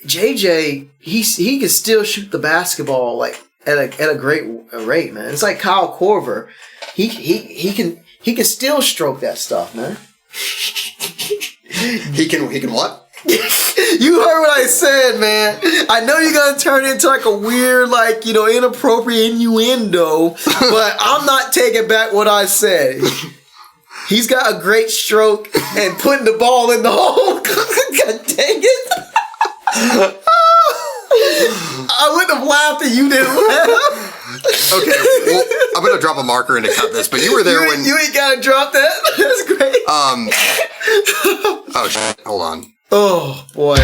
JJ, he can still shoot the basketball like at a great rate, man. It's like Kyle Korver. He can still stroke that stuff, man. He can what? You heard what I said, man. I know you're gonna turn into like a weird, like, you know, inappropriate innuendo, but I'm not taking back what I said. He's got a great stroke and putting the ball in the hole. God dang it. I wouldn't have laughed if you didn't laugh. Okay, well, I'm gonna drop a marker in to cut this, but you were there when you ain't gotta drop that. That's great. Oh shit! Hold on. Oh boy.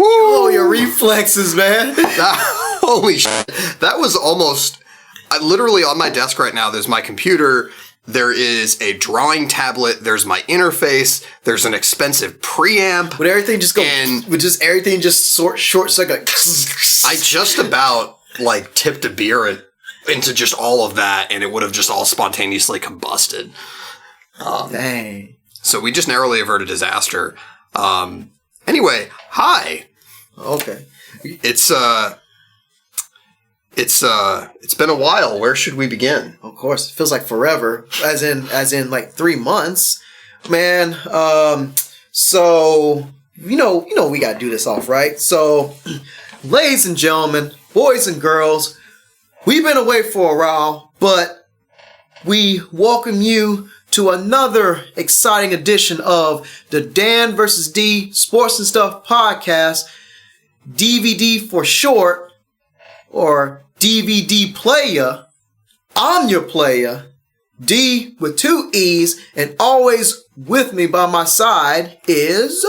Oh, your reflexes, man. Holy shit. That was almost... literally on my desk right now, there's my computer, there is a drawing tablet, there's my interface, there's an expensive preamp. Would everything just go... everything just short circuit? I just about, like, tipped a beer into just all of that, and it would have just all spontaneously combusted. Dang. So we just narrowly averted disaster. Anyway, hi. Okay. It's been a while. Where should we begin? Of course, it feels like forever, as in like 3 months, man. So you know we gotta do this off, right? So, ladies and gentlemen, boys and girls, we've been away for a while, but we welcome you to another exciting edition of the Dan vs. D Sports and Stuff podcast, DVD for short, or DVD player. I'm your player, D with 2 E's, and always with me by my side is...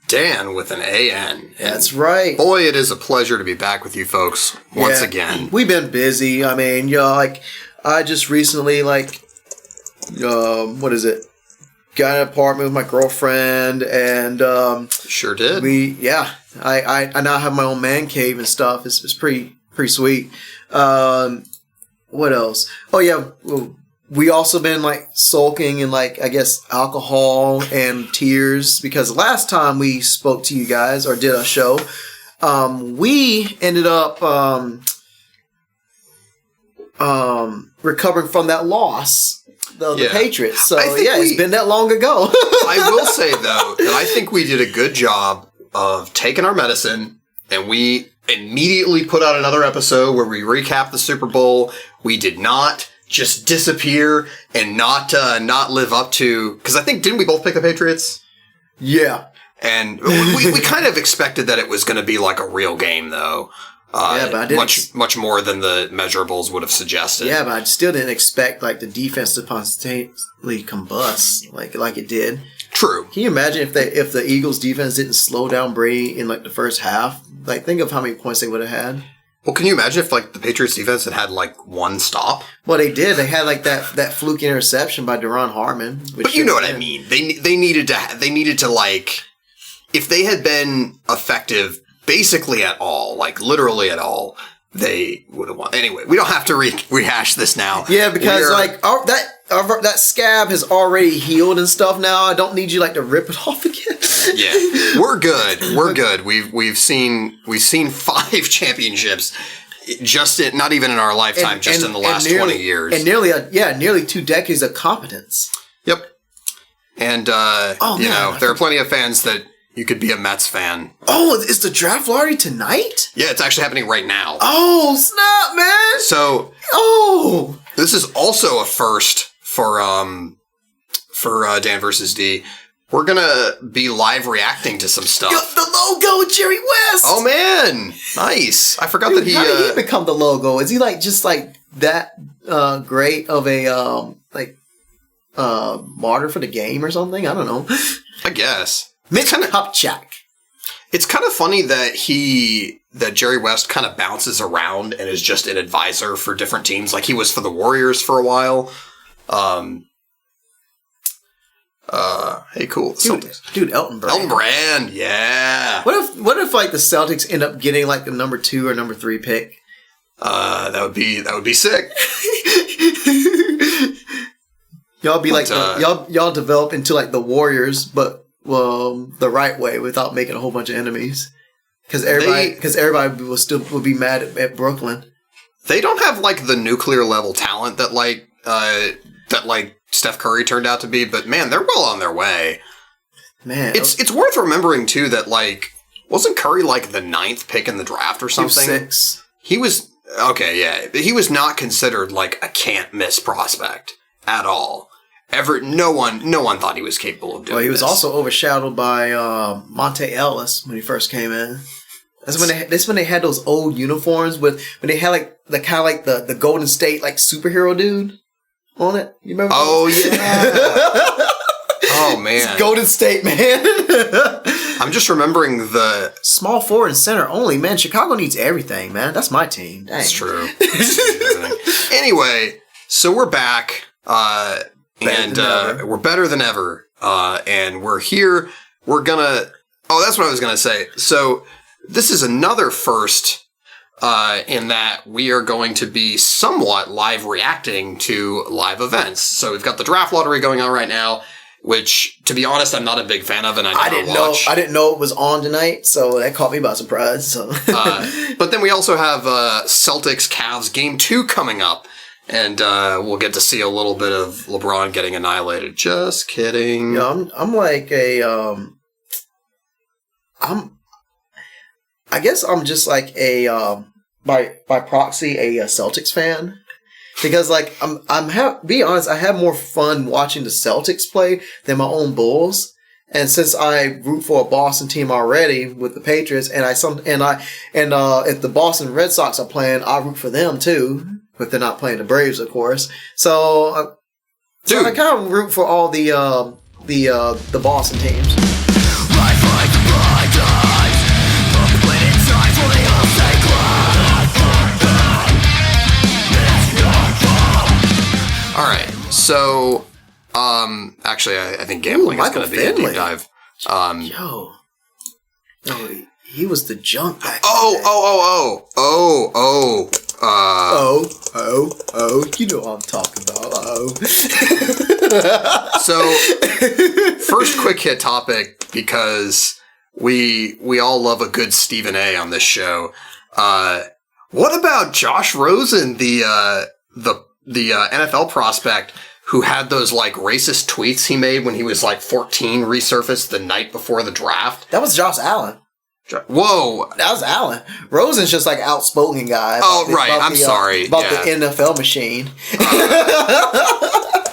Dan with an A-N. That's right. Boy, it is a pleasure to be back with you folks once again. We've been busy. I mean, like, I just recently, like, got an apartment with my girlfriend, and sure did. I now have my own man cave and stuff. It's pretty sweet. What else? Oh yeah, we also been like sulking in, like, I guess, alcohol and tears, because last time we spoke to you guys or did a show, we ended up recovering from that loss. The Patriots. So, it's been that long ago. I will say, though, that I think we did a good job of taking our medicine, and we immediately put out another episode where we recap the Super Bowl. We did not just disappear and not live up to... Because I think, didn't we both pick the Patriots? Yeah. And we kind of expected that it was going to be like a real game, though. But I didn't much more than the measurables would have suggested. Yeah, but I still didn't expect, like, the defense to spontaneously combust like it did. True. Can you imagine if the Eagles' defense didn't slow down Brady in, like, the first half? Like, think of how many points they would have had. Well, can you imagine if, like, the Patriots' defense had like, one stop? Well, they did. They had, like, that fluke interception by Deron Harmon. But you know what I mean. They needed to, like, if they had been effective basically at all, like literally at all, they would have won. Anyway, we don't have to rehash this now. Yeah, because that scab has already healed and stuff now. I don't need you, like, to rip it off again. Yeah, we're good. We're good. We've seen 5 championships, not even in our lifetime, in the last 20 years, and nearly 2 decades of competence. Yep. And there are plenty of fans that. You could be a Mets fan. Oh, is the draft lottery tonight? Yeah, it's actually happening right now. Oh, snap, man! So, this is also a first for Dan versus D. We're gonna be live reacting to some stuff. The logo, Jerry West. Oh man, nice! I forgot that he. How did he become the logo? Is he just that great of a martyr for the game or something? I don't know. I guess. Mitch Kupchak. It's kind of funny that Jerry West kind of bounces around and is just an advisor for different teams. Like he was for the Warriors for a while. Hey, cool. Dude, Elton Brand. Elton Brand, yeah. What if like the Celtics end up getting like the number 2 or number 3 pick? That would be sick. Y'all be like y'all develop into like the Warriors, but the right way without making a whole bunch of enemies. Because everybody will be mad at Brooklyn. They don't have like the nuclear level talent that Steph Curry turned out to be, but man, they're well on their way. Man, it's worth remembering too that like wasn't Curry like the 9th pick in the draft or something? He was 6. He was okay, yeah. He was not considered like a can't miss prospect at all. No one thought he was capable of doing. Well, he was this. also overshadowed by Monte Ellis when he first came in. That's when they had those old uniforms when they had like the kind of like the Golden State like superhero dude on it. You remember? Oh yeah. Oh man, it's Golden State, man. I'm just remembering the small forward and center only. Man, Chicago needs everything, man. That's my team. Dang. That's true. Anyway, so we're back, and we're better than ever, and we're here. We're gonna. Oh, that's what I was gonna say. So this is another first. In that we are going to be somewhat live reacting to live events. So we've got the draft lottery going on right now, which, to be honest, I'm not a big fan of, and I didn't know it was on tonight, so that caught me by surprise. So, but then we also have Celtics Cavs Game 2 coming up, and we'll get to see a little bit of LeBron getting annihilated. Just kidding. Yeah, I guess I'm just like a by proxy a Celtics fan, because like be honest, I have more fun watching the Celtics play than my own Bulls. And since I root for a Boston team already with the Patriots, and if the Boston Red Sox are playing, I root for them too. But they're not playing the Braves, of course. So I kind of root for all the Boston teams. All right, so actually, I think gambling is going to be a deep dive. He was the junk back. Oh! You know what I'm talking about. So, first quick hit topic, because we all love a good Stephen A on this show. What about Josh Rosen, the NFL prospect who had those like racist tweets he made when he was like 14 resurfaced the night before the draft? That was Josh Allen. Whoa. That was Allen. Rosen's just like outspoken guy. I'm sorry. About the NFL machine.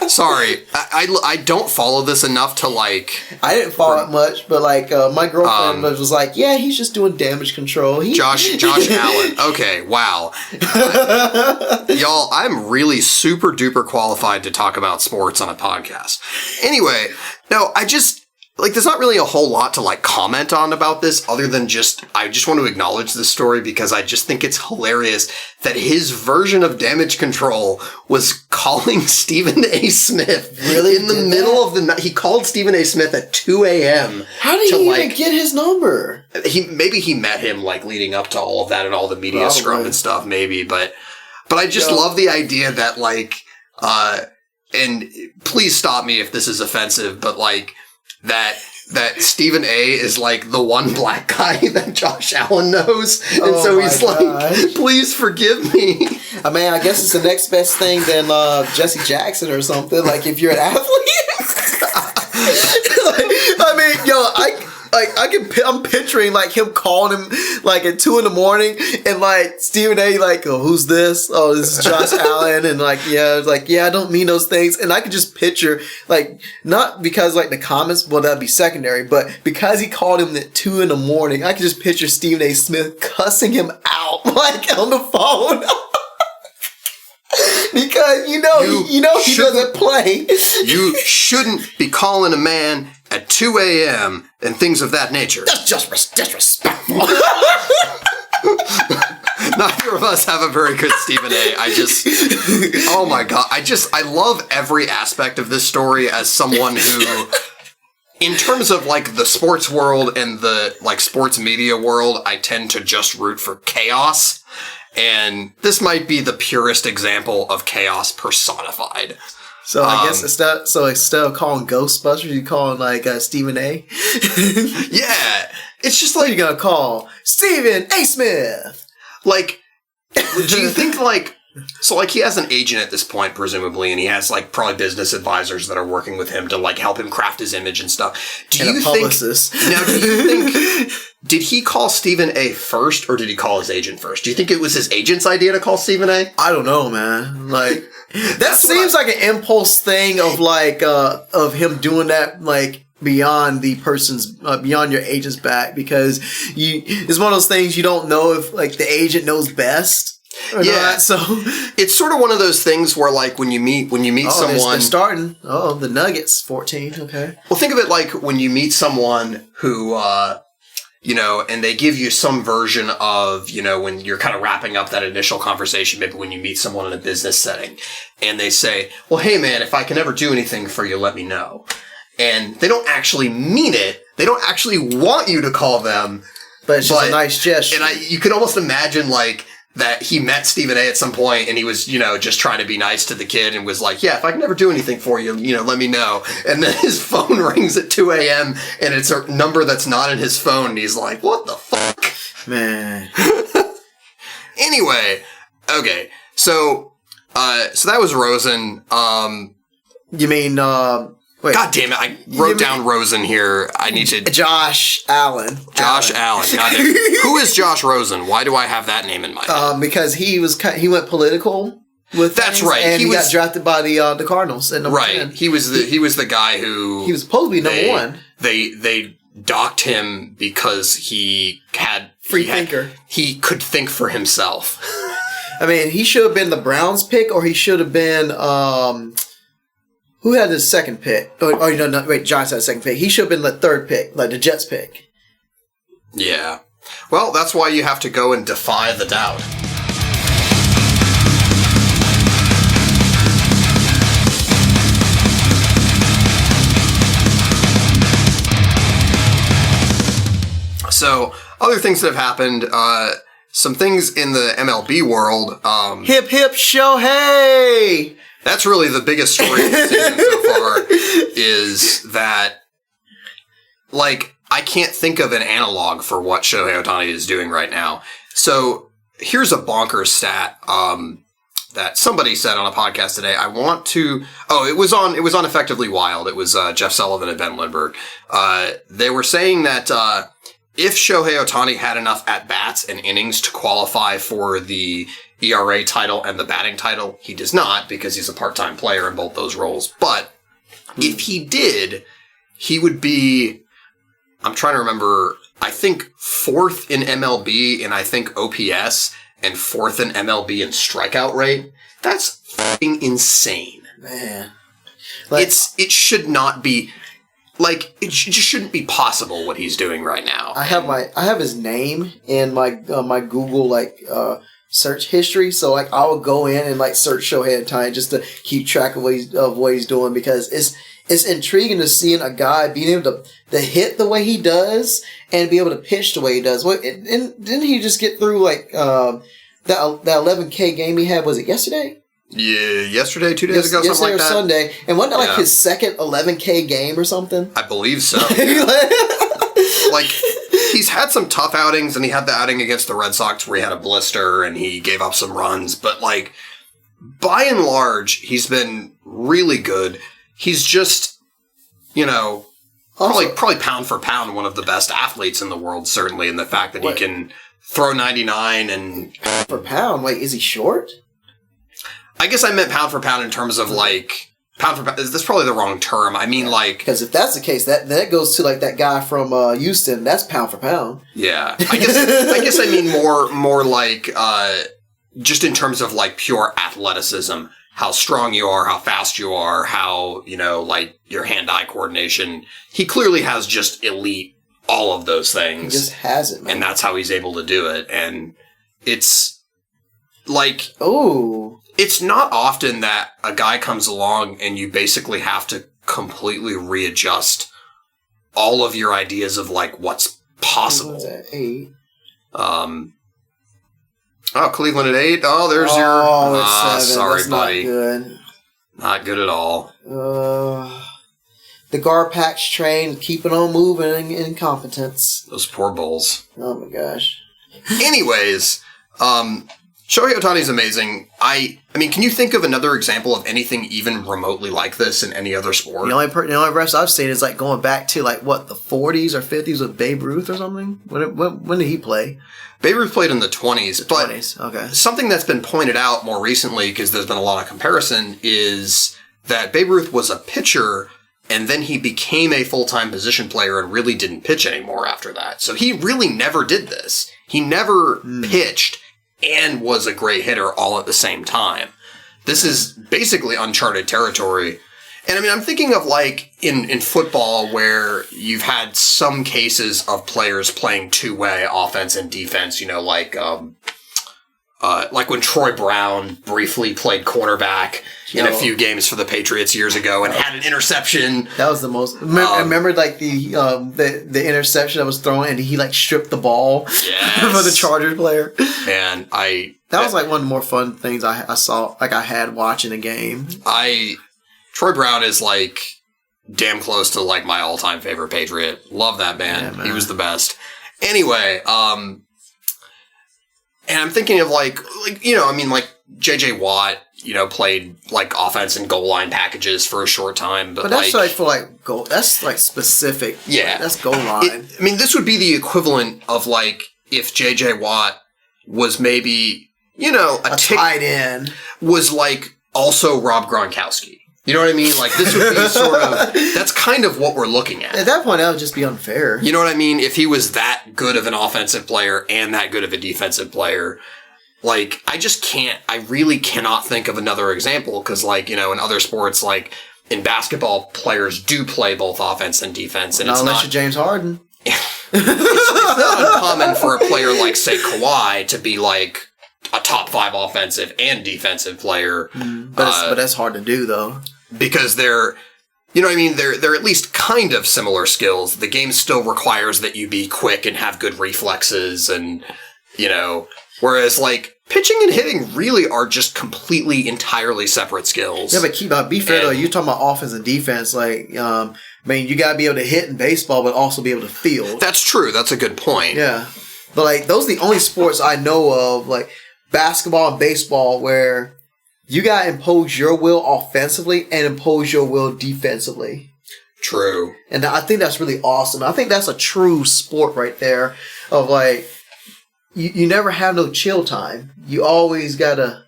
Sorry. I don't follow this enough to like... I didn't follow it much, but like my girlfriend was like, yeah, he's just doing damage control. Josh Allen. Okay, wow. Y'all, I'm really super duper qualified to talk about sports on a podcast. Anyway, no, there's not really a whole lot to like comment on about this other than I just want to acknowledge this story because I just think it's hilarious that his version of damage control was calling Stephen A. Smith in the middle of the night. He called Stephen A. Smith at 2 a.m. How did he even get his number? Maybe he met him like leading up to all of that and all the media scrum and stuff, maybe. But I just love the idea that like, and please stop me if this is offensive, but like, that Stephen A. is like the one black guy that Josh Allen knows. And so he's like, please forgive me. I mean, I guess it's the next best thing than Jesse Jackson or something. Like, if you're an athlete. I'm picturing like him calling him like at 2 a.m. and like Stephen A. like, oh, who's this? Oh, this is Josh Allen, and like, I don't mean those things. And I could just picture like, not because like the comments, well, that'd be secondary, but because he called him at 2 a.m, I could just picture Stephen A. Smith cussing him out like on the phone. Because he doesn't play. You shouldn't be calling a man at 2 a.m. and things of that nature. That's just disrespectful. Neither of us have a very good Stephen A. Oh my God. I love every aspect of this story as someone who, in terms of like the sports world and the like sports media world, I tend to just root for chaos. And this might be the purest example of chaos personified. So I guess instead of calling Ghostbusters, you calling like Stephen A. Yeah. It's just like, you're going to call Stephen A. Smith. Like, do you think like, so like he has an agent at this point, presumably, and he has like probably business advisors that are working with him to like help him craft his image and stuff. Do you think, did he call Stephen A. first or did he call his agent first? Do you think it was his agent's idea to call Stephen A.? I don't know, man. Like, that seems like an impulse thing of like, of him doing that, like, beyond the person's, beyond your agent's back, because it's one of those things you don't know if like the agent knows best or not. So it's sort of one of those things where like when you meet someone, they're starting. Oh, the Nuggets 14. Okay. Well, think of it like when you meet someone who, and they give you some version of, when you're kind of wrapping up that initial conversation, maybe when you meet someone in a business setting and they say, well, hey man, if I can ever do anything for you, let me know. And they don't actually mean it. They don't actually want you to call them. But it's just a nice gesture. And you could almost imagine like that he met Stephen A. at some point and he was, just trying to be nice to the kid and was like, yeah, if I can ever do anything for you, let me know. And then his phone rings at 2 a.m. and it's a number that's not in his phone. And he's like, what the fuck? Man. Anyway. Okay. So that was Rosen. You mean, wait. God damn it. I wrote down Rosen here. I need to... Josh Allen. Josh Allen. God damn. Who is Josh Rosen? Why do I have that name in my head? Because he went political with That's things, right. And he got drafted by the Cardinals. Right. 10. He was the guy who... He was supposed to be number one. They docked him because he had... Thinker. He could think for himself. I mean, he should have been the Browns pick, or he should have been... Who had the second pick? Giants had the second pick. He should have been the third pick, like the Jets pick. Yeah. Well, that's why you have to go and defy the doubt. So, other things that have happened, some things in the MLB world. Hip hip Shohei! That's really the biggest story of the season so far, is that, like, I can't think of an analog for what Shohei Ohtani is doing right now. So, here's a bonkers stat that somebody said on a podcast today. It was on Effectively Wild. It was Jeff Sullivan and Ben Lindbergh. They were saying that if Shohei Ohtani had enough at-bats and innings to qualify for the ERA title and the batting title, he does not because he's a part-time player in both those roles. But if he did, he would be, I'm trying to remember, I think 4th in MLB and I think OPS and 4th in MLB in strikeout rate. That's fucking insane. Man. It should not be, like, it just shouldn't be possible what he's doing right now. I have his name in my Google search history, so like I would go in and like search Shohei Ohtani just to keep track of what he's doing, because it's intriguing to seeing a guy being able to hit the way he does and be able to pitch the way he does. Didn't he just get through like that 11K game he had? Was it yesterday? Yeah, yesterday, 2 days ago, something like that. Sunday, and wasn't that like his second 11K game or something? I believe so. Like, he's had some tough outings, and he had the outing against the Red Sox where he had a blister and he gave up some runs. But, like, by and large, he's been really good. He's just, probably pound for pound one of the best athletes in the world, certainly, in the fact that he can throw 99 and... Pound for pound? Wait, is he short? I guess I meant pound for pound in terms of, like... Pound for pound, that's probably the wrong term. I mean, like... Because if that's the case, that goes to, like, that guy from Houston. That's pound for pound. Yeah. I guess I mean more like, just in terms of, like, pure athleticism. How strong you are, how fast you are, how, like, your hand-eye coordination. He clearly has just elite all of those things. He just has it, man. And that's how he's able to do it. And it's like... Oh. It's not often that a guy comes along and you basically have to completely readjust all of your ideas of, like, what's possible. Cleveland's at 8. Cleveland at 8. Oh, there's your... It's 7. Sorry, That's buddy. Not good. Not good at all. The Garpax train keeping on moving in incompetence. Those poor Bulls. Oh my gosh. Anyways, Shohei Ohtani's amazing. I mean, can you think of another example of anything even remotely like this in any other sport? The only rest I've seen is like going back to like what, the 40s or 50s with Babe Ruth or something. When did he play? Babe Ruth played in the 20s. The but 20s. Okay. Something that's been pointed out more recently, because there's been a lot of comparison, is that Babe Ruth was a pitcher, and then he became a full-time position player and really didn't pitch anymore after that. So he really never did this. He never pitched and was a great hitter all at the same time. This is basically uncharted territory. And I mean, I'm thinking of like in football where you've had some cases of players playing two-way offense and defense, you know, like when Troy Brown briefly played cornerback in a few games for the Patriots years ago and had an interception. That was the most. Remember like the interception that was thrown and he like stripped the ball for the Chargers player. And that was like one of the more fun things I saw. Like I had watching a game. Troy Brown is like damn close to like my all-time favorite Patriot. Love that man. Yeah, man. He was the best. Anyway, and I'm thinking of like you know, I mean like JJ Watt, you know, played like offense and goal line packages for a short time, but that's like for like goal. That's like specific. Yeah, that's goal line. I mean, this would be the equivalent of like if JJ Watt was maybe, you know, a tight end, was like also Rob Gronkowski. You know what I mean? Like, this would be sort of... That's kind of what we're looking at. At that point, that would just be unfair. You know what I mean? If he was that good of an offensive player and that good of a defensive player, like, I just can't... I really cannot think of another example because, like, you know, in other sports, like, in basketball, players do play both offense and defense. And not unless you're James Harden. It's not uncommon for a player like, say, Kawhi to be, like... a top 5 offensive and defensive player. But that's hard to do, though. Because they're, you know what I mean? They're at least kind of similar skills. The game still requires that you be quick and have good reflexes and, you know, whereas, like, pitching and hitting really are just completely, entirely separate skills. Yeah, but be fair, though. You're talking about offense and defense. Like, I mean, you got to be able to hit in baseball, but also be able to field. That's true. That's a good point. Yeah. But, like, those are the only sports I know of, like, basketball and baseball, where you got to impose your will offensively and impose your will defensively. True. And I think that's really awesome. I think that's a true sport right there of like, you never have no chill time. You always got to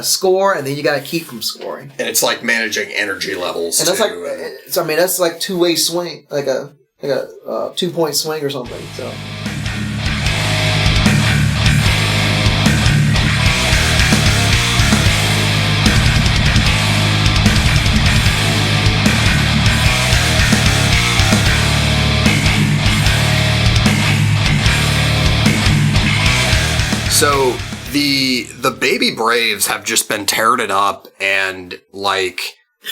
score and then you got to keep from scoring. And it's like managing energy levels. And that's that's like two-way swing, like a 2-point swing or something. So. So the baby Braves have just been tearing it up, and like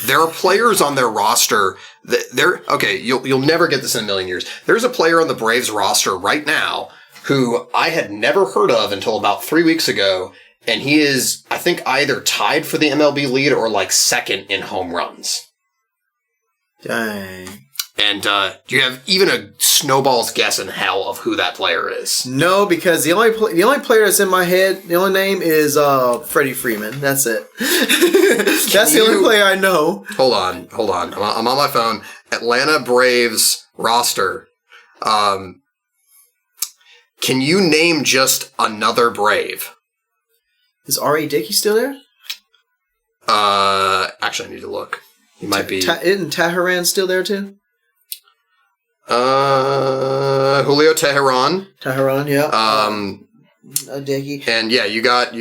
there are players on their roster that they're okay. You'll never get this in a million years. There's a player on the Braves roster right now who I had never heard of until about 3 weeks ago, and he is, I think, either tied for the MLB lead or like second in home runs. Dang. And do you have even a snowball's guess in hell of who that player is? No, because the only player that's in my head, the only name is Freddie Freeman. That's it. That's the only player I know. Hold on. I'm on my phone. Atlanta Braves roster. Can you name just another Brave? Is R.A. Dickey still there? Actually, I need to look. He might be. Isn't Taharan still there too? Julio Teheran. Teheran, yeah. Dickey. And yeah, you got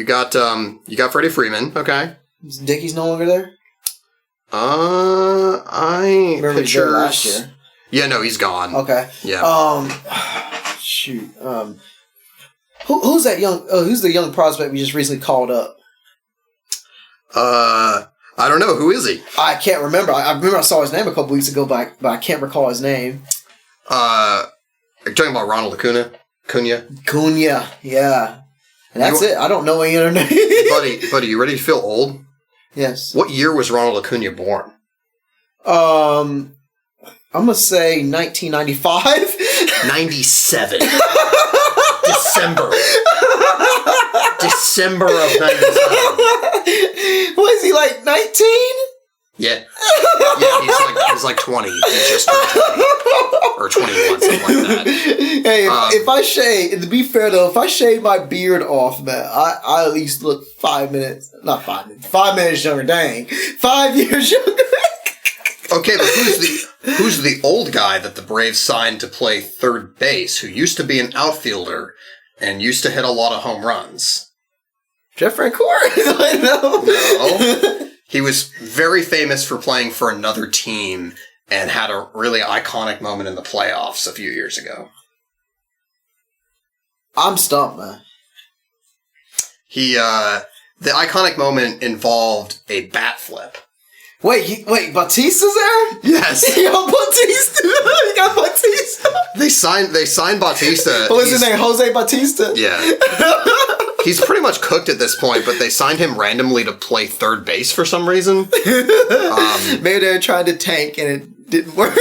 Freddie Freeman. Okay. Dickey's no longer there. I remember he was there last year. Yeah, no, he's gone. Okay. Yeah. Shoot. Who's that young? Who's the young prospect we just recently called up? I don't know. Who is he? I can't remember. I remember I saw his name a couple weeks ago, but I can't recall his name. Are you talking about Ronald Acuna? Cunha, yeah. And that's it. I don't know any other name. Buddy, you ready to feel old? Yes. What year was Ronald Acuna born? I'm gonna say 1995. 97. December of 97. Was he like 19? Yeah. Yeah, he's like 20. He just turned 20. Or 21, something like that. Hey, if I shave, to be fair though, if I shave my beard off, man, I at least look 5 minutes, not 5 minutes, 5 minutes younger, dang. 5 years younger. Okay, but who's the old guy that the Braves signed to play third base, who used to be an outfielder and used to hit a lot of home runs? Jeff Francoeur? No. He was very famous for playing for another team and had a really iconic moment in the playoffs a few years ago. I'm stumped, man. The iconic moment involved a bat flip. Wait, Batista's there? Yes. Yo, Batista. You got Batista. They signed Batista. What was his name? Jose Batista? Yeah. He's pretty much cooked at this point, but they signed him randomly to play third base for some reason. Maybe they were trying to tank and it didn't work.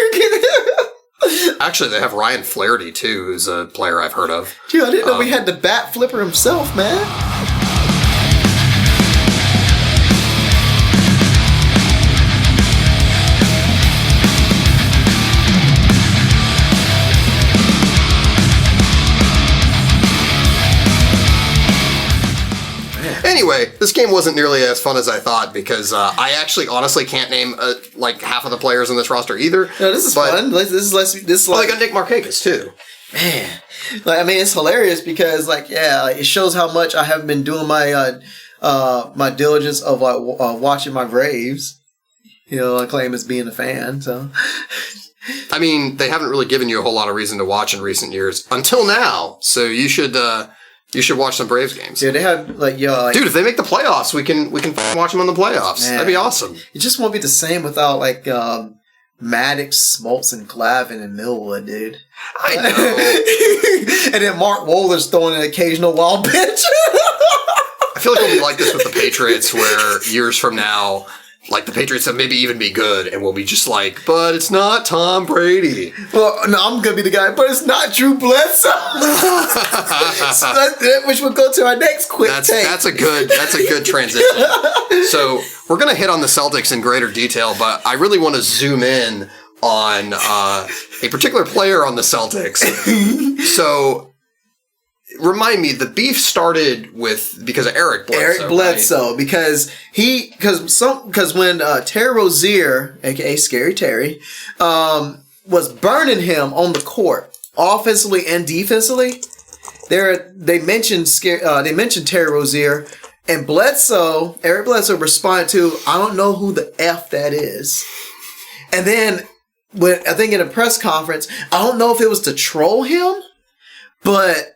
Actually, they have Ryan Flaherty, too, who's a player I've heard of. Dude, I didn't know we had the bat flipper himself, man. Anyway, this game wasn't nearly as fun as I thought because I actually honestly can't name like half of the players in this roster either. No, this is fun. This is like I got Nick Markakis too. Man, like, I mean, it's hilarious because it shows how much I haven't been doing my my diligence of watching my Braves. You know, I claim as being a fan. So, I mean, they haven't really given you a whole lot of reason to watch in recent years until now. So you should watch some Braves games. Yeah, they have dude, if they make the playoffs, we can watch them on the playoffs. Man, that'd be awesome. It just won't be the same without Maddox, Smoltz, and Clavin and Millwood, dude. I know. And then Mark Wohler's throwing an occasional wild pitch. I feel like it'll be like this with the Patriots, where years from now, like the Patriots will maybe even be good, and we'll be just like, but it's not Tom Brady. Well, no, I'm gonna be the guy, but it's not Drew Bledsoe. Which will go to our next quick take. That's a good transition. So we're gonna hit on the Celtics in greater detail, but I really want to zoom in on a particular player on the Celtics. So. Remind me, the beef started because of Eric Bledsoe. Eric Bledsoe, right? because when Terry Rozier, aka Scary Terry, was burning him on the court, offensively and defensively, they mentioned Terry Rozier, and Eric Bledsoe responded to, "I don't know who the F that is," and then I think in a press conference, I don't know if it was to troll him, but.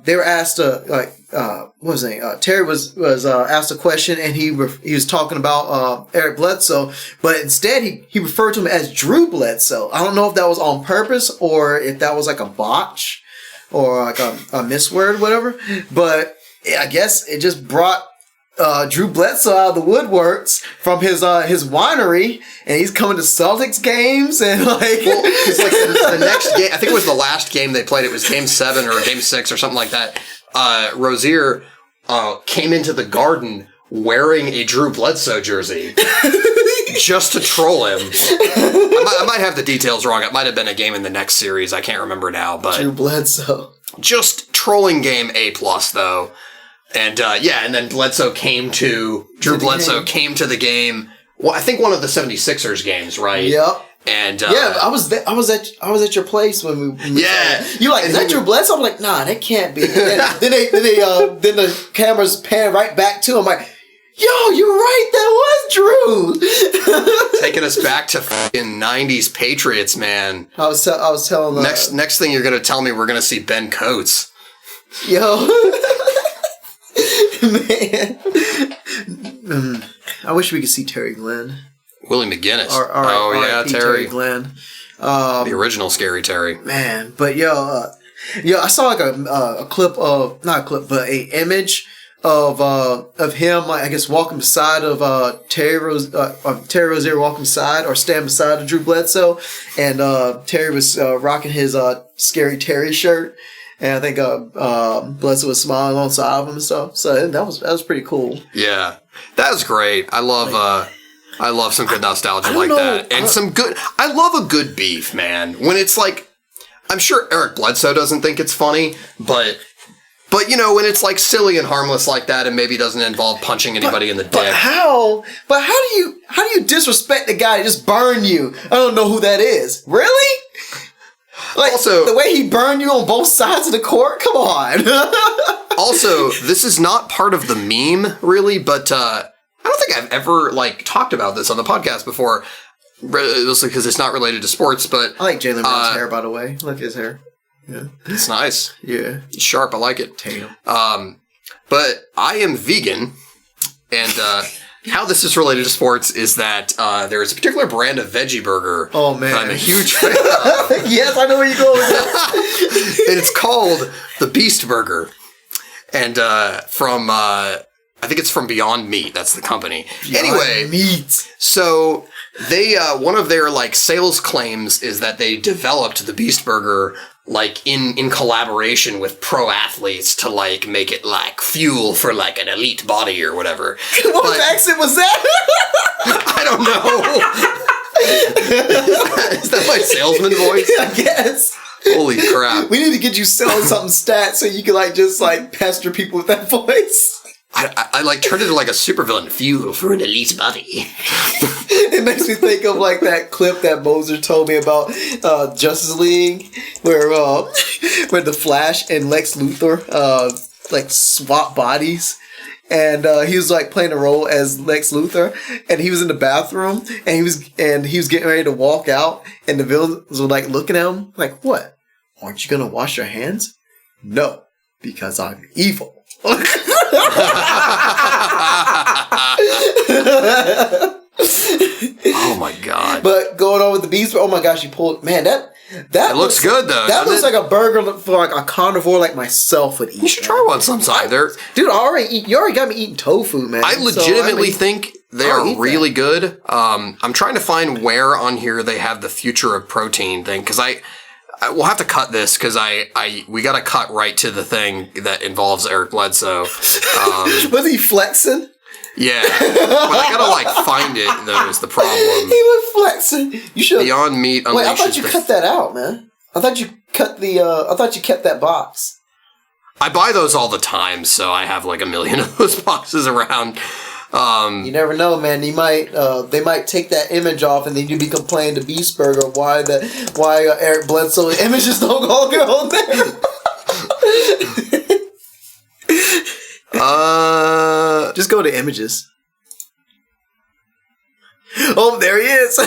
They were asked what was his name? Terry was asked a question, and he was talking about Eric Bledsoe, but instead he referred to him as Drew Bledsoe. I don't know if that was on purpose or if that was like a botch or like a misword, whatever. But I guess it just brought Drew Bledsoe out of the woodworks from his winery, and he's coming to Celtics games and it's like the next game. I think it was the last game they played. It was Game 7 or Game 6 or something like that. Rozier came into the Garden wearing a Drew Bledsoe jersey just to troll him. I might have the details wrong. It might have been a game in the next series. I can't remember now. But Drew Bledsoe, just trolling game A+ though. And and then Drew Bledsoe came to the game. Well, I think one of the 76ers games, right? Yep. And I was at your place when we you like, is that Drew Bledsoe? I'm like, nah, that can't be. then the cameras pan right back to him. I'm like, yo, you're right, that was true. Taking us back to fucking 90s Patriots, man. I was telling Next thing you're going to tell me we're going to see Ben Coates. Yo. Man. I wish we could see Terry Glenn. Willie McGinnis. Yeah, Terry Glenn. The original Scary Terry. Man, but I saw like a clip of, not a clip, but a image of him, like, I guess, walking beside of Terry Rozier walking beside or stand beside of Drew Bledsoe, and Terry was rocking his Scary Terry shirt, and I think Bledsoe was smiling alongside of him and stuff. So that was pretty cool. Yeah, that was great. I love some good nostalgia like that, and I love a good beef, man. When it's like, I'm sure Eric Bledsoe doesn't think it's funny, but when it's like silly and harmless like that, and maybe doesn't involve punching anybody in the dick. But how do you disrespect the guy that just burned you? I don't know who that is. Really? Like, also, the way he burned you on both sides of the court? Come on. Also, this is not part of the meme, really, but I don't think I've ever talked about this on the podcast before, mostly because it's not related to sports. But I like Jalen Brown's hair, by the way. Look at his hair. Yeah, it's nice. Yeah, he's sharp. I like it. Damn. But I am vegan, and how this is related to sports is that there is a particular brand of veggie burger. Oh man, that I'm a huge fan of. Yes, I know where you're going with this. And it's called the Beast Burger, and from I think it's from Beyond Meat. That's the company. Beyond Meat. So they one of their sales claims is that they developed the Beast Burger in collaboration with pro athletes to make it fuel for an elite body or whatever. What accent was that? I don't know. Is that my salesman voice? I guess. Holy crap. We need to get you selling something stats so you can just pester people with that voice. I turned into a supervillain. Fuel for an elite body. It makes me think of that clip that Moser told me about Justice League, where the Flash and Lex Luthor swap bodies, and he was playing a role as Lex Luthor, and he was in the bathroom, and he was getting ready to walk out, and the villains were looking at him what? Aren't you gonna wash your hands? No, because I'm evil. Oh my god! But going on with the Beast, oh my gosh, you pulled, man, that it looks good though. That looks like a burger for a carnivore like myself would eat. You should try one sometime. Dude, you already got me eating tofu, man. I legitimately think they are really good. I'm trying to find where on here they have the future of protein thing, because we'll have to cut this because we got to cut right to the thing that involves Eric Bledsoe. Was he flexing? Yeah, but I gotta find it though is the problem. He was flexing. You should Beyond Meat unleashes. Wait, I thought you cut that out, man. I thought you cut the. I thought you kept that box. I buy those all the time, so I have a million of those boxes around. You never know, man. They might take that image off, and then you be complaining to Beast Burger why Eric Bledsoe images don't go on there. Just go to images. Oh, there he is.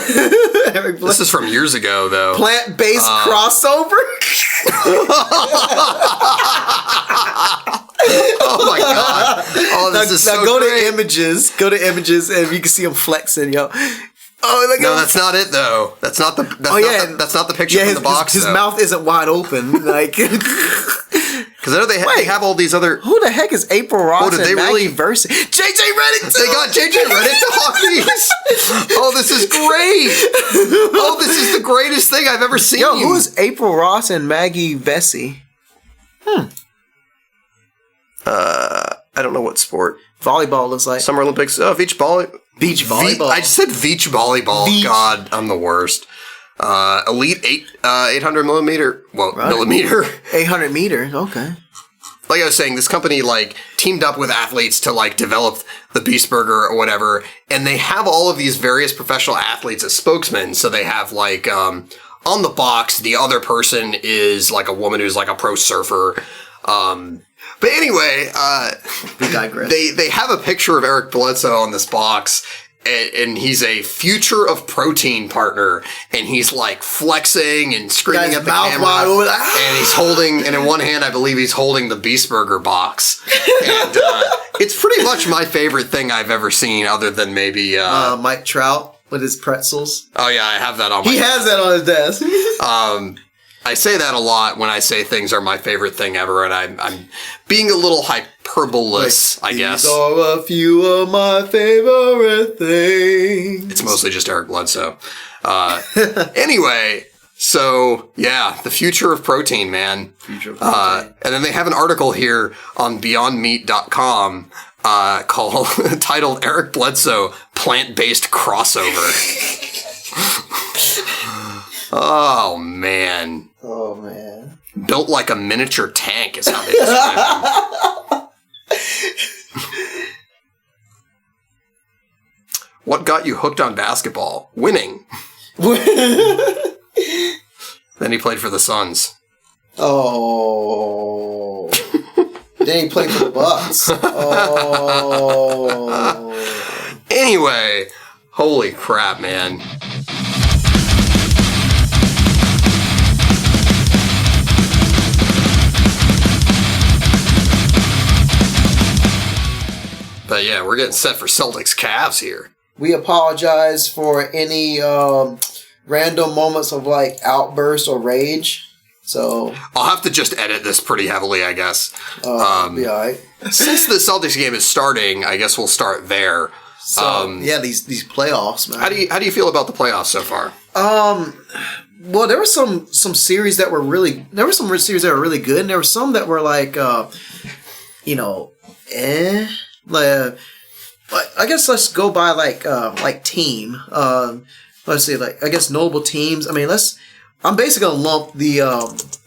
Eric This is from years ago, though. Plant-based crossover. Oh my god! Oh, this is so now go great. to images. Go to images, and you can see him flexing, yo. Oh, look no, that's not it though. That's not the. That's not the picture from the box. His mouth isn't wide open, because they have all these other. Who the heck is April Ross and Maggie Verse? JJ Redick. They got JJ Redick to hawk these. Oh, this is great. Oh, this is the greatest thing I've ever seen. Yo, who is April Ross and Maggie Vesey? I don't know what sport. Volleyball looks like. Summer Olympics. Oh, beach volleyball. I just said beach volleyball. Beach. God, I'm the worst. Elite 800 millimeter. Well, right. Millimeter. 800 meters. Okay. Like I was saying, this company teamed up with athletes to develop the Beast Burger or whatever, and they have all of these various professional athletes as spokesmen. So they have on the box, the other person is a woman who's a pro surfer. But anyway, we digress. They have a picture of Eric Bledsoe on this box, and he's a future of protein partner, and he's like flexing and screaming at the camera, and he's holding, and in one hand, I believe he's holding the Beast Burger box, and it's pretty much my favorite thing I've ever seen, other than maybe Mike Trout with his pretzels. Oh yeah, I have that on my desk. He has that on his desk. I say that a lot when I say things are my favorite thing ever, and I'm being a little hyperbolous, I guess. These are a few of my favorite things. It's mostly just Eric Bledsoe. Anyway, so yeah, the future of protein, man. Future of protein. And then they have an article here on BeyondMeat.com titled "Eric Bledsoe Plant-Based Crossover." Oh man. Oh man. Built like a miniature tank is how they describe him. What got you hooked on basketball? Winning. Then he played for the Suns. Oh. Then he played for the Bucks. Oh. Anyway, holy crap, man. But yeah, we're getting set for Celtics Cavs here. We apologize for any random moments of like outburst or rage. So I'll have to just edit this pretty heavily, I guess. be all right. Since the Celtics game is starting, I guess we'll start there. So yeah, these playoffs, man. How do you feel about the playoffs so far? Well, there were some series that were really series that were really good, and there were some that were like Like, I guess let's go by like team. Let's see, like I guess notable teams. I mean, I'm basically gonna lump the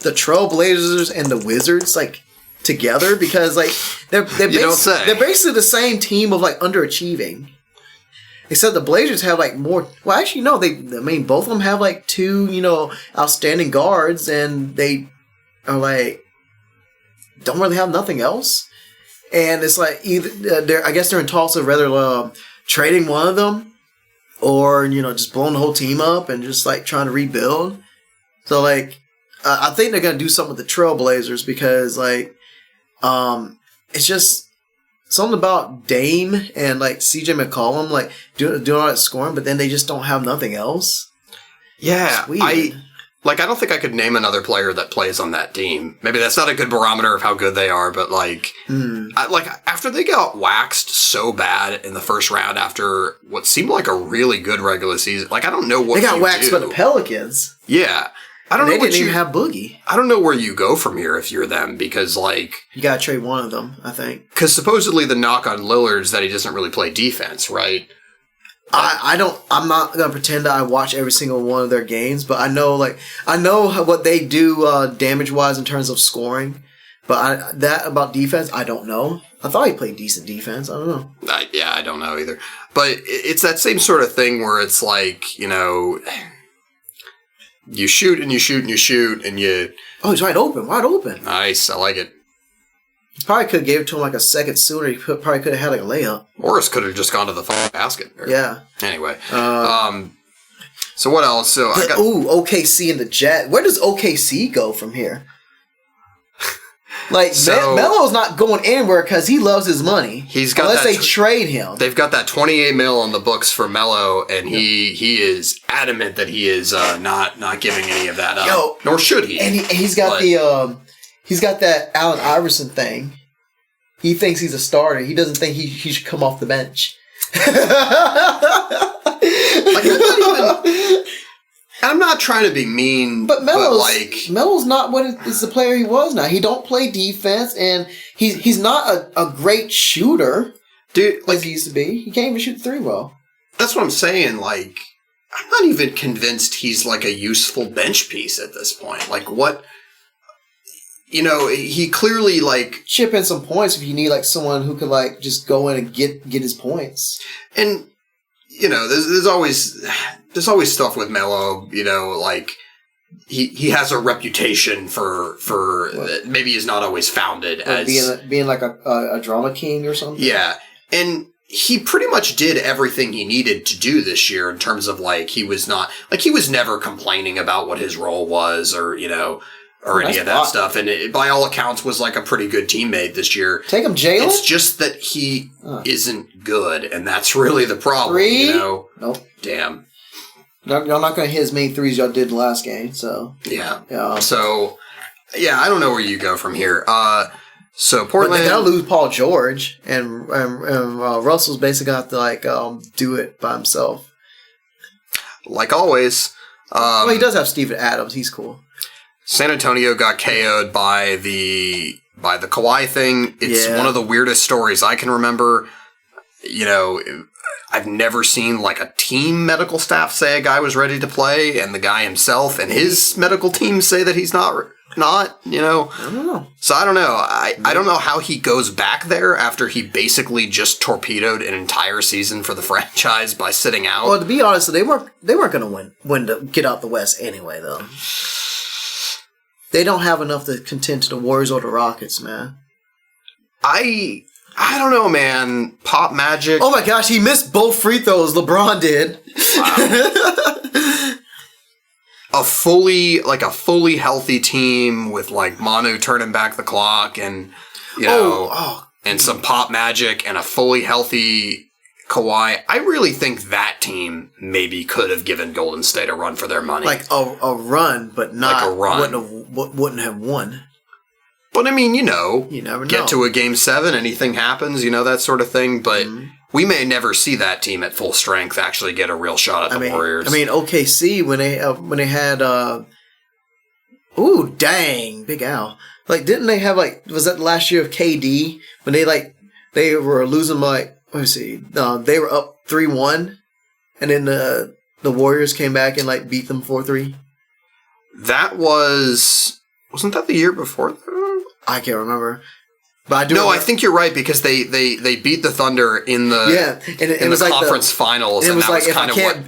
Trailblazers and the Wizards like together because like they're basically the same team of like underachieving. Except the Blazers have like more. Well, actually, no. Both of them have like two outstanding guards, and they are like don't really have nothing else. And it's like either I guess they're in talks of rather trading one of them, or just blowing the whole team up and just like trying to rebuild. So like I think they're gonna do something with the Trailblazers because like it's just something about Dame and like CJ McCollum like doing all that scoring, but then they just don't have nothing else. Yeah, I don't think I could name another player that plays on that team. Maybe that's not a good barometer of how good they are, but after they got waxed so bad in the first round after what seemed like a really good regular season, like I don't know what they got waxed by the Pelicans. Yeah, I don't know. They didn't even have Boogie. I don't know where you go from here if you're them because like you gotta trade one of them. I think because supposedly the knock on Lillard is that he doesn't really play defense, right? I'm not gonna pretend that I watch every single one of their games, but I know what they do damage wise in terms of scoring. But that about defense, I don't know. I thought he played decent defense. I don't know. I don't know either. But it's that same sort of thing where it's like you shoot and you shoot and you shoot and you. Oh, he's wide open. Nice, I like it. Probably could have gave it to him like a second sooner. He probably could have had like a layup. Morris could have just gone to the basket. Yeah. Anyway. So what else? So I got OKC and the Jazz. Where does OKC go from here? Like Melo's not going anywhere because he loves his money. He's got unless they trade him. They've got that $28 million on the books for Melo, and he is adamant that he is not giving any of that up. Nor should he. And he's got he's got that Allen Iverson thing. He thinks he's a starter. He doesn't think he should come off the bench. I'm not trying to be mean, but Melo's not what is the player he was now. He don't play defense, and he's not a great shooter, dude. Like he used to be. He can't even shoot three well. That's what I'm saying. Like, I'm not even convinced he's like a useful bench piece at this point. Like, what? He clearly like chip in some points if you need like someone who can like just go in and get his points. And there's always stuff with Melo. Like he has a reputation for maybe he's not always founded as being like a drama king or something. Yeah, and he pretty much did everything he needed to do this year in terms of he was never complaining about what his role was or any of that stuff. And it, by all accounts, was a pretty good teammate this year. Take him, Jalen? It's just that he isn't good, and that's really the problem. 3? Nope. Damn. Y'all not going to hit as many threes y'all did last game, so. Yeah. So, yeah, I don't know where you go from here. So Portland. But they got to lose Paul George, and Russell's basically going to have to, do it by himself. Like always. Well, he does have Steven Adams. He's cool. San Antonio got KO'd by the Kawhi thing. It's one of the weirdest stories I can remember. I've never seen a team medical staff say a guy was ready to play, and the guy himself and his medical team say that he's not. I don't know. So I don't know. I don't know how he goes back there after he basically just torpedoed an entire season for the franchise by sitting out. Well, to be honest, they weren't going to win to get out the West anyway, though. They don't have enough to contend to the Warriors or the Rockets, man. I don't know, man. Pop Magic. Oh my gosh, he missed both free throws. LeBron did. Wow. a fully healthy team with Manu turning back the clock and and some Pop Magic and a fully healthy Kawhi. I really think that team maybe could have given Golden State a run for their money. A run, but not a run. Wouldn't have won. But I mean, you never know. Get to a Game 7, anything happens, that sort of thing. But we may never see that team at full strength actually get a real shot at the Warriors. I mean, OKC when they had ooh, dang, Big Al. Didn't they have was that last year of KD when they were losing let me see. They were up 3-1, and then the Warriors came back and beat them 4-3. That wasn't that the year before that? I can't remember. But I do. No, I think you're right because they beat the Thunder in the it was the conference finals. And it was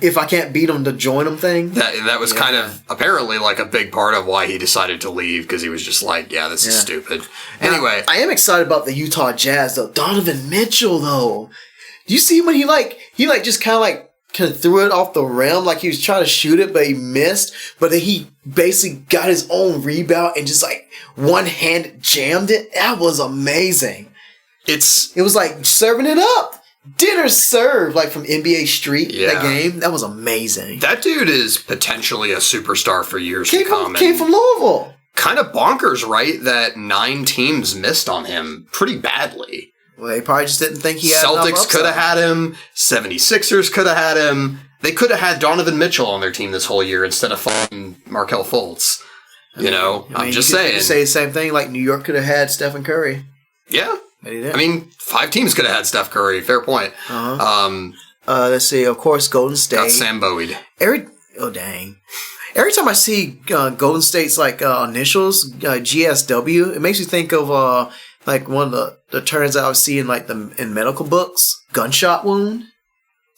if I can't beat them to join them thing. That was kind of apparently a big part of why he decided to leave because he was just this is stupid. Anyway, I am excited about the Utah Jazz though. Donovan Mitchell though. Do you see when he just kind of threw it off the rim he was trying to shoot it but he missed, but then he basically got his own rebound and just one hand jammed it. That was amazing. It was serving it up. Dinner served from NBA Street. That game. That was amazing. That dude is potentially a superstar for years to come. Came from Louisville. Kind of bonkers, right? That 9 teams missed on him pretty badly. Well, they probably just didn't think he had Celtics could have had him. 76ers could have had him. They could have had Donovan Mitchell on their team this whole year instead of fucking Markelle Fultz. I'm just saying. You could say the same thing. New York could have had Stephen Curry. Yeah. I mean, 5 teams could have had Steph Curry. Fair point. Let's see. Of course, Golden State. Got Sam Bowie. Oh, dang. Every time I see Golden State's initials, GSW, it makes me think of one of the terms that I was seeing in medical books, gunshot wound.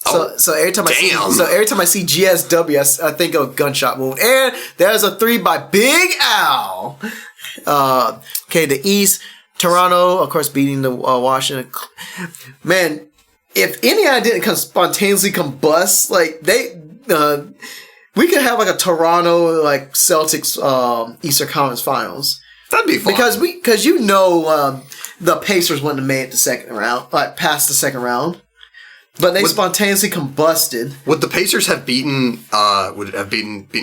So every time I see GSW, I think of gunshot wound. And there's a 3 by Big Al. Okay, the East, Toronto, of course, beating the Washington. Man, if Indiana didn't spontaneously combust, we could have a Toronto Celtics Eastern Conference Finals. That'd be fun. Because the Pacers wouldn't have made it the second round, past the second round. But they spontaneously combusted. Would the Pacers have beaten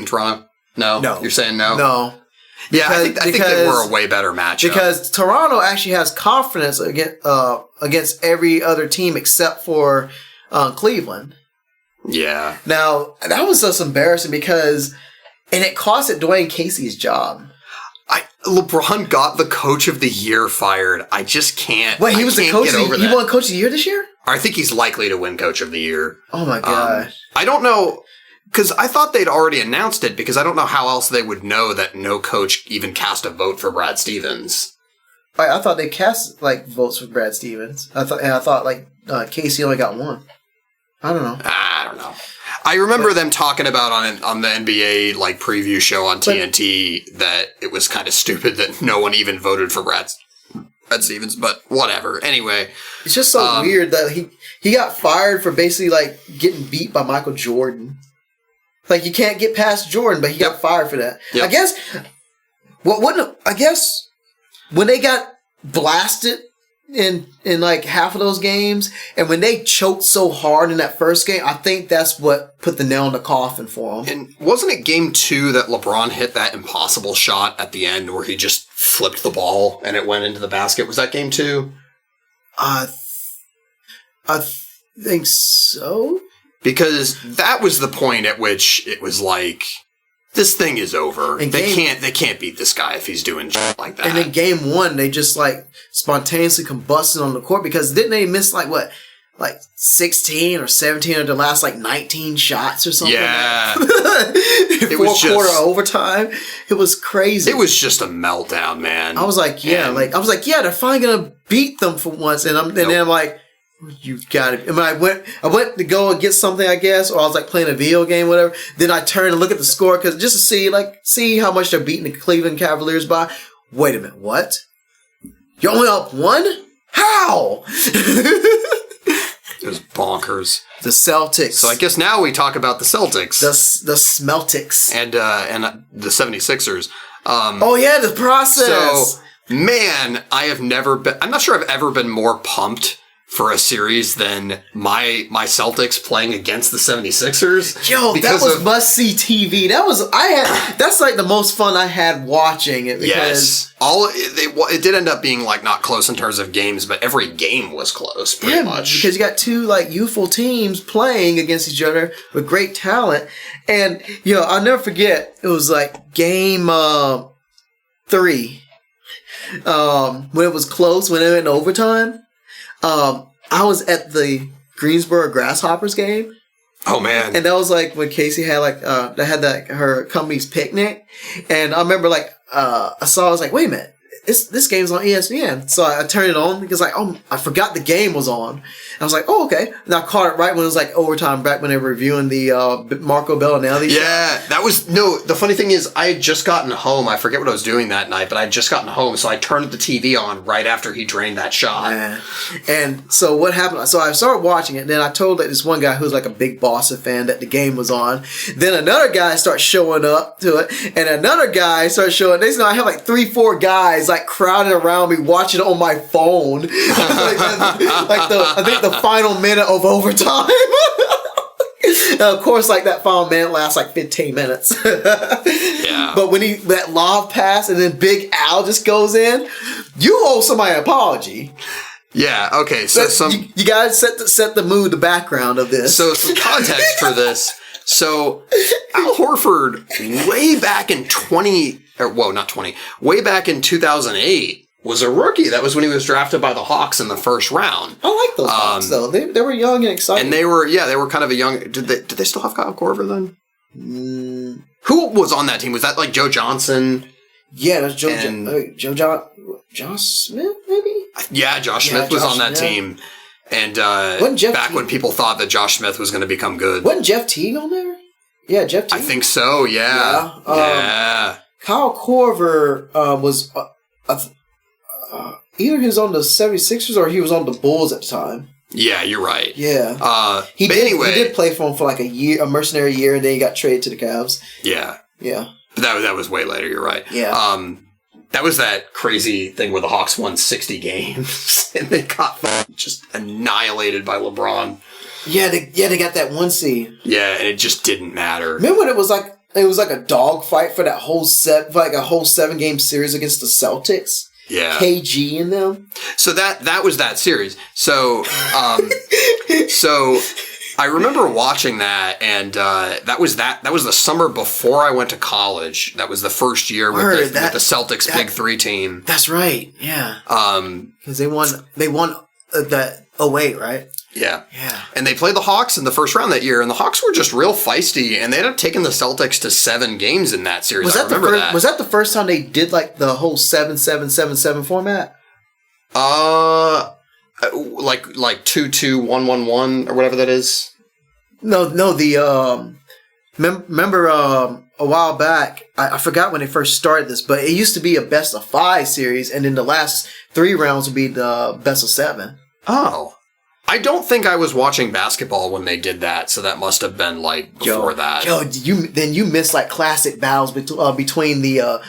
Toronto? No. You're saying no? No. Yeah, I think they were a way better matchup. Because Toronto actually has confidence against every other team except for Cleveland. Yeah. Now, that was just embarrassing because it costed Dwayne Casey his job. LeBron got the Coach of the Year fired. I just can't. Wait, he was the coach. He won Coach of the Year this year? I think he's likely to win Coach of the Year. Oh my gosh! I don't know because I thought they'd already announced it because I don't know how else they would know that no coach even cast a vote for Brad Stevens. I thought they cast votes for Brad Stevens. I thought Casey only got one. I don't know. I remember them talking about on the NBA preview show on TNT that it was kind of stupid that no one even voted for Brad Brad Stevens, but whatever. Anyway. It's just so weird that he got fired for basically, like, getting beat by Michael Jordan. Like, you can't get past Jordan, but he got fired for that. Yep. I guess when they got blasted in like half of those games, and when they choked so hard in that first game, I think that's what put the nail in the coffin for them. And wasn't it game 2 that LeBron hit that impossible shot at the end where he just flipped the ball and it went into the basket? Was that game 2? I think so. Because that was the point at which it was like, this thing is over. They can't beat this guy if he's doing shit like that. And in game 1, they just like spontaneously combusted on the court because didn't they miss like 16 or 17 of the last like 19 shots or something? Yeah. It was quarter overtime. It was crazy. It was just a meltdown, man. I was like, yeah, they're finally gonna beat them for once, and then I'm like, you got it. And when I went to go and get something, I guess, or I was like playing a video game, whatever. Then I turned and look at the score just to see how much they're beating the Cleveland Cavaliers by. Wait a minute, what? You're only up 1? How? It was bonkers. The Celtics. So I guess now we talk about the Celtics. The Smeltics. And the 76ers. The process. So, man, I'm not sure I've ever been more pumped for a series than my Celtics playing against the 76ers. Yo, that was must-see TV. That's like the most fun I had watching it. Because it did end up being like not close in terms of games, but every game was close pretty much. Because you got two like youthful teams playing against each other with great talent. And, I'll never forget, it was like game 3. When it was close, when it went in overtime. I was at the Greensboro Grasshoppers game. Oh man! And that was like when Casey had they had her company's picnic, and I remember I was like, wait a minute, this game's on ESPN. So I turned it on because I forgot the game was on. I was like, oh, okay. And I caught it right when it was like overtime, back when they were reviewing the Marco Bellinelli. Yeah, the funny thing is I had just gotten home. I forget what I was doing that night, but I had just gotten home. So I turned the TV on right after he drained that shot. Man. And so what happened? So I started watching it, and then I told this one guy who's like a big Boston fan that the game was on. Then another guy starts showing up to it, and another guy starts showing. I have like 3-4 guys like crowded around me watching it on my phone. I think the final minute of overtime. Of course, that final minute lasts like 15 minutes. Yeah. But when that lob pass and then Big Al just goes in, you owe somebody an apology. Yeah. Okay. So you guys set the mood, the background of this. So some context for this. So Al Horford, way back in 2008. Was a rookie. That was when he was drafted by the Hawks in the first round. I like those Hawks though. They were young and exciting. And they were kind of a young. Did they still have Kyle Korver then? Who was on that team? Was that like Joe Johnson? Yeah, that's Josh Smith, maybe. Yeah, Josh Smith was on that team. And back when people thought that Josh Smith was going to become good, wasn't Jeff Teague on there? Yeah, Jeff Teague. I think so. Yeah. Yeah. Kyle Korver was. Either he was on the 76ers or he was on the Bulls at the time. Yeah, you're right. Yeah. He did play for him for like a mercenary year, and then he got traded to the Cavs. Yeah. Yeah. But that was way later, you're right. Yeah. That was that crazy thing where the Hawks won 60 games, and they got just annihilated by LeBron. Yeah, they got that 1 seed. Yeah, and it just didn't matter. Remember when it was like a dog fight for that whole 7-game series against the Celtics? Yeah. KG in them. So that was that series. So so I remember watching that, and that was the summer before I went to college. That was the first year with the Celtics Big 3 team. That's right. Yeah. Because they won that 08, right? Yeah. Yeah. And they played the Hawks in the first round that year, and the Hawks were just real feisty, and they ended up taking the Celtics to 7 games in that series. I remember that. Was that the first time they did like the whole 7-7-7-7 format? Like 2-2-1-1-1 or whatever that is. No, the Remember a while back, I forgot when they first started this, but it used to be a best of 5 series, and then the last 3 rounds would be the best of 7. Oh. I don't think I was watching basketball when they did that, so that must have been like before that. You missed like classic battles between the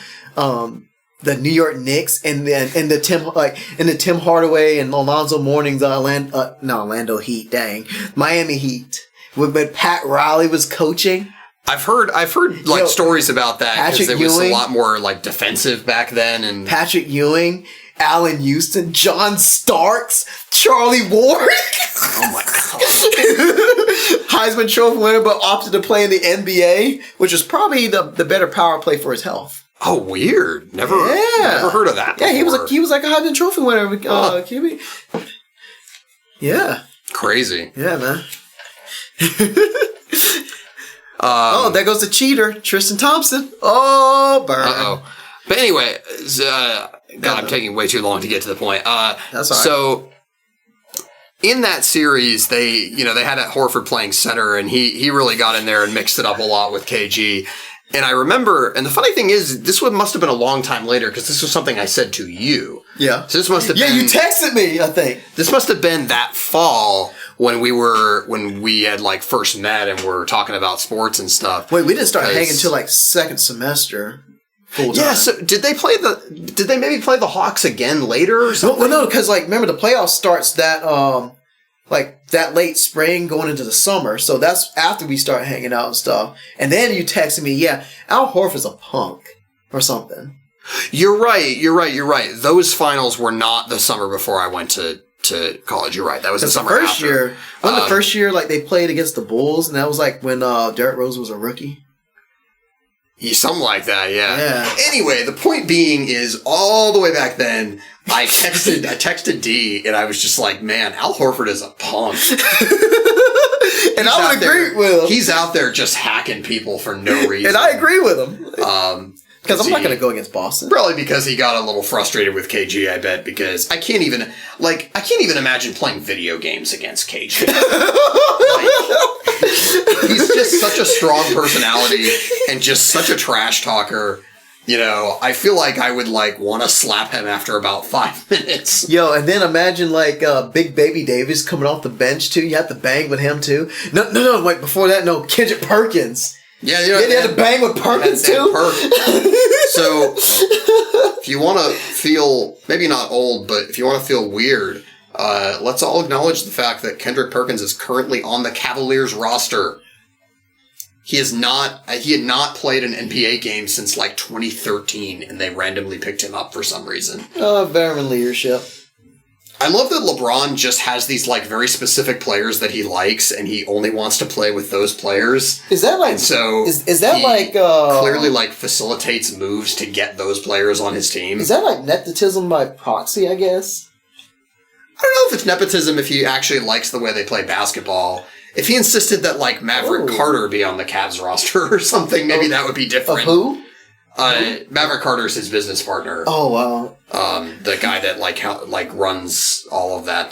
New York Knicks and the Tim Hardaway and Alonzo Mourning's Orlando Heat, Miami Heat, when Pat Riley was coaching. I've heard like stories about that because it was a lot more like defensive back then. And Patrick Ewing, Allen Houston, John Starks, Charlie Ward. Oh my god! Heisman Trophy winner, but opted to play in the NBA, which is probably the better power play for his health. Oh, weird! Never heard of that. Yeah, he was like a Heisman Trophy winner. QB. Yeah. Crazy. Yeah, man. There goes the cheater, Tristan Thompson. Oh, burn. Uh-oh. But anyway, God, I'm taking way too long to get to the point. That's all right. So, in that series, they had Horford playing center, and he really got in there and mixed it up a lot with KG. And I remember, and the funny thing is, this must have been a long time later, because this was something I said to you. Yeah. So this must have been... Yeah, you texted me, I think. This must have been that fall when we had like first met and were talking about sports and stuff. Wait, we didn't start hanging until like second semester. Full time. Yeah, so did they maybe play the Hawks again later or something? Well, no, because like remember the playoff starts that that late spring going into the summer, so that's after we start hanging out and stuff. And then you texted me, yeah, Al Horford's a punk or something. You're right. Those finals were not the summer before I went to college. You're right. That was the summer first after. The first year like they played against the Bulls, and that was like when Derrick Rose was a rookie. Yeah, something like that, yeah. Anyway, the point being is all the way back then, I texted D, and I was just like, man, Al Horford is a punk. And I would agree with him. He's out there just hacking people for no reason. And I agree with him. Because I'm not going to go against Boston. Probably because he got a little frustrated with KG, I bet, because I can't even imagine playing video games against KG. He's just such a strong personality and just such a trash talker. You know, I feel like I would want to slap him after about 5 minutes. Yo, and then imagine Big Baby Davis coming off the bench too. You have to bang with him too. No, wait, before that, no, Kendrick Perkins. Yeah, they had to bang with Perkins too. So, if you want to feel, maybe not old, but if you want to feel weird, let's all acknowledge the fact that Kendrick Perkins is currently on the Cavaliers roster. He had not played an NBA game since 2013, and they randomly picked him up for some reason. Veteran leadership. I love that LeBron just has these very specific players that he likes, and he only wants to play with those players. Is that and so is that clearly facilitates moves to get those players on his team? Is that nepotism by proxy, I guess? I don't know if it's nepotism if he actually likes the way they play basketball. If he insisted that Maverick Carter be on the Cavs roster or something, maybe that would be different. Who? Maverick Carter's his business partner. Oh wow. The guy that runs all of that,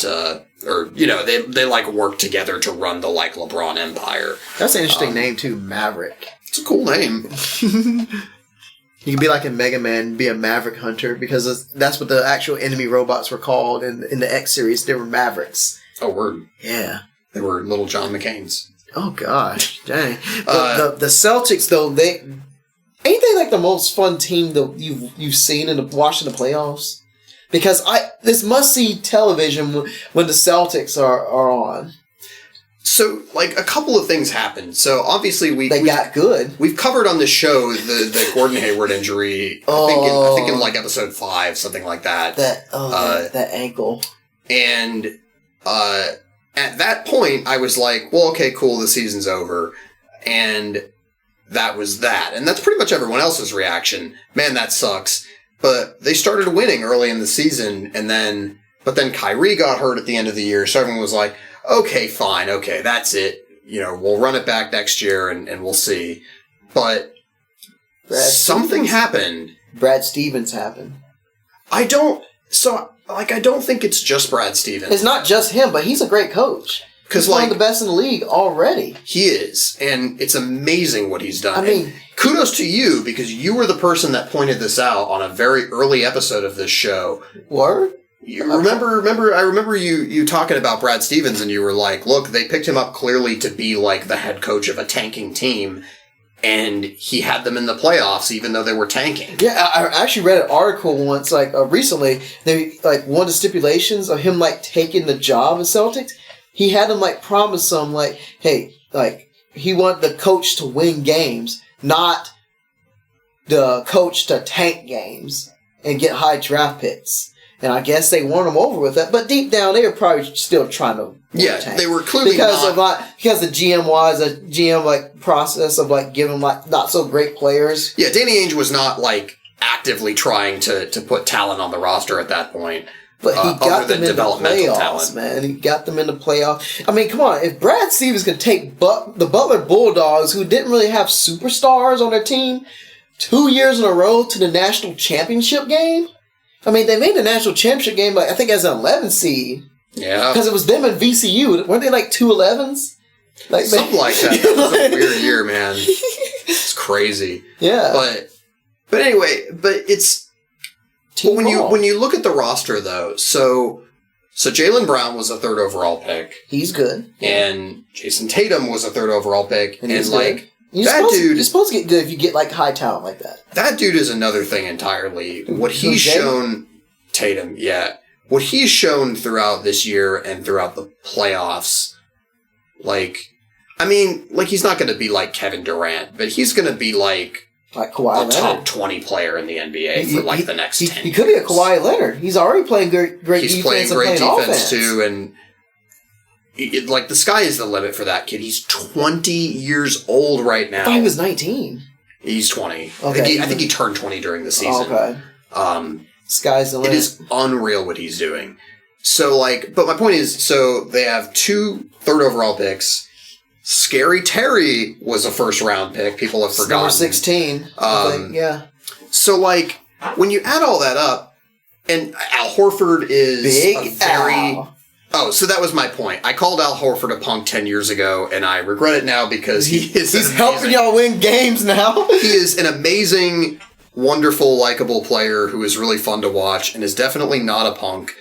they work together to run the LeBron empire. That's an interesting name too, Maverick. It's a cool name. You can be like in Mega Man, be a Maverick Hunter, because that's what the actual enemy robots were called in the X series. They were Mavericks. Oh, word. Yeah. They were little John McCain's. Oh gosh, dang. But the Celtics though, ain't they the most fun team that you've seen watching the playoffs? Because this must see television when the Celtics are on. So a couple of things happened. So obviously we got good. We've covered on the show the Gordon Hayward injury. I think in episode 5, something like that. That ankle. And at that point, I was like, well, okay, cool, the season's over. And that was that. And that's pretty much everyone else's reaction. Man, that sucks. But they started winning early in the season, but then Kyrie got hurt at the end of the year, so everyone was like, okay, fine, okay, that's it. We'll run it back next year and we'll see. But something happened. Brad Stevens happened. I don't think it's just Brad Stevens. It's not just him, but he's a great coach. He's one of the best in the league already. He is, and it's amazing what he's done. I mean, kudos to you, because you were the person that pointed this out on a very early episode of this show. Word? You I remember you talking about Brad Stevens, and you were like, look, they picked him up clearly to be like the head coach of a tanking team, and he had them in the playoffs even though they were tanking. Yeah, I actually read an article once, recently, they, one of the stipulations of him, taking the job at Celtics, he had them, promise them, hey, he wanted the coach to win games, not the coach to tank games and get high draft picks. And I guess they won him over with that, but deep down they were probably still trying to tank. They were clearly because the GM was a GM process of giving not so great players. Yeah, Danny Ainge was not actively trying to put talent on the roster at that point. But he got them in the playoffs, man. He got them in the playoffs. I mean, come on. If Brad Stevens could take the Butler Bulldogs, who didn't really have superstars on their team, 2 years in a row to the national championship game. I mean, they made the national championship game, I think, as an 11 seed. Yeah. Because it was them and VCU. Weren't they 2 11s? Something like that. That was a weird year, man. It's crazy. Yeah. But anyway, it's... But when you look at the roster, though, so Jaylen Brown was a 3rd overall pick. He's good. And Jason Tatum was a 3rd overall pick. And he's good. You're supposed to get good if you get high talent like that. That dude is another thing entirely. What he's shown, Tatum, what he's shown throughout this year and throughout the playoffs, he's not going to be like Kevin Durant, but he's going to be Kawhi Leonard. Top 20 player in the NBA for the next 10 years. He could be a Kawhi Leonard. He's already playing great defense. He's playing great defense offense. too, and the sky is the limit for that kid. He's 20 years old right now. I thought he was 19. He's 20. Okay. I think he turned 20 during the season. Okay. Sky's the limit. It is unreal what he's doing. So, but my point is, so they have 2 3rd overall picks. Scary Terry was a 1st round pick. People have forgotten. Number 16. Yeah. So, when you add all that up, and Al Horford is Big very... Al. Oh, so that was my point. I called Al Horford a punk 10 years ago, and I regret it now because he's helping y'all win games now. He is an amazing, wonderful, likable player who is really fun to watch and is definitely not a punk.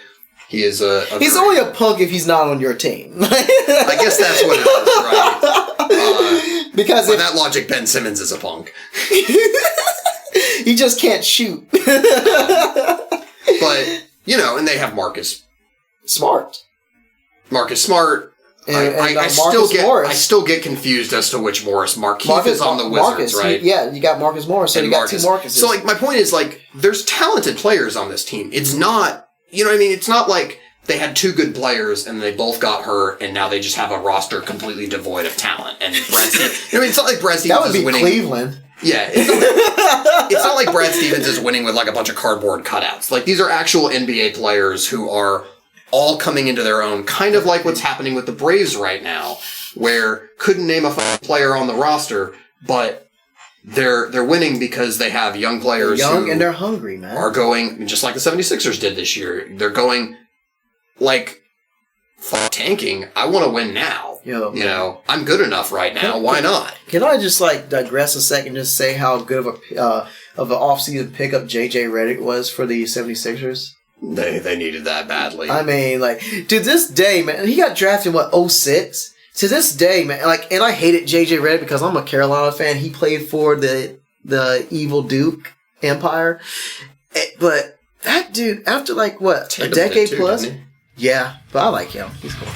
He is he's only a punk if he's not on your team. I guess that's what it is, right? Because by that logic, Ben Simmons is a punk. He just can't shoot. But, and they have Marcus Smart. And I still get confused as to which Morris. Markieff is on the Wizards, right? You got Marcus Morris, so you got 2 Marcuses. So, my point is, there's talented players on this team. It's not, it's not like they had 2 good players and they both got hurt and now they just have a roster completely devoid of talent. And Brad Stevens, it's not like Brad Stevens is winning. That would be Cleveland. Yeah. It's not like Brad Stevens is winning with a bunch of cardboard cutouts. These are actual NBA players who are all coming into their own, kind of like what's happening with the Braves right now, where couldn't name a player on the roster, but they're winning because they have young players and they're hungry, man. Are going, just like the 76ers did this year. They're going, fuck tanking. I want to win now. I'm good enough right now. Why not? Can I just digress a second, just say how good of an offseason pickup JJ Redick was for the 76ers? They needed that badly. I mean, to this day, man, he got drafted in 06? To this day, man, and I hated JJ Redick because I'm a Carolina fan. He played for the evil Duke Empire. But that dude, after a decade plus? Yeah, but I like him. He's cool.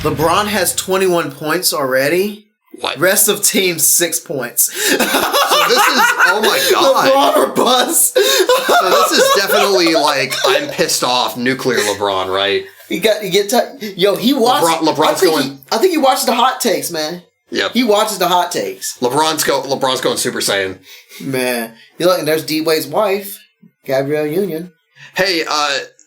LeBron has 21 points already. What? Rest of team 6 points. So this is, oh my god. LeBron or bust. So this is definitely I'm pissed off nuclear LeBron, right? He watched. LeBron's going. I think he watches the hot takes, man. Yep. He watches the hot takes. LeBron's going Super Saiyan. Man, and there's D-Wade's wife, Gabrielle Union. Hey,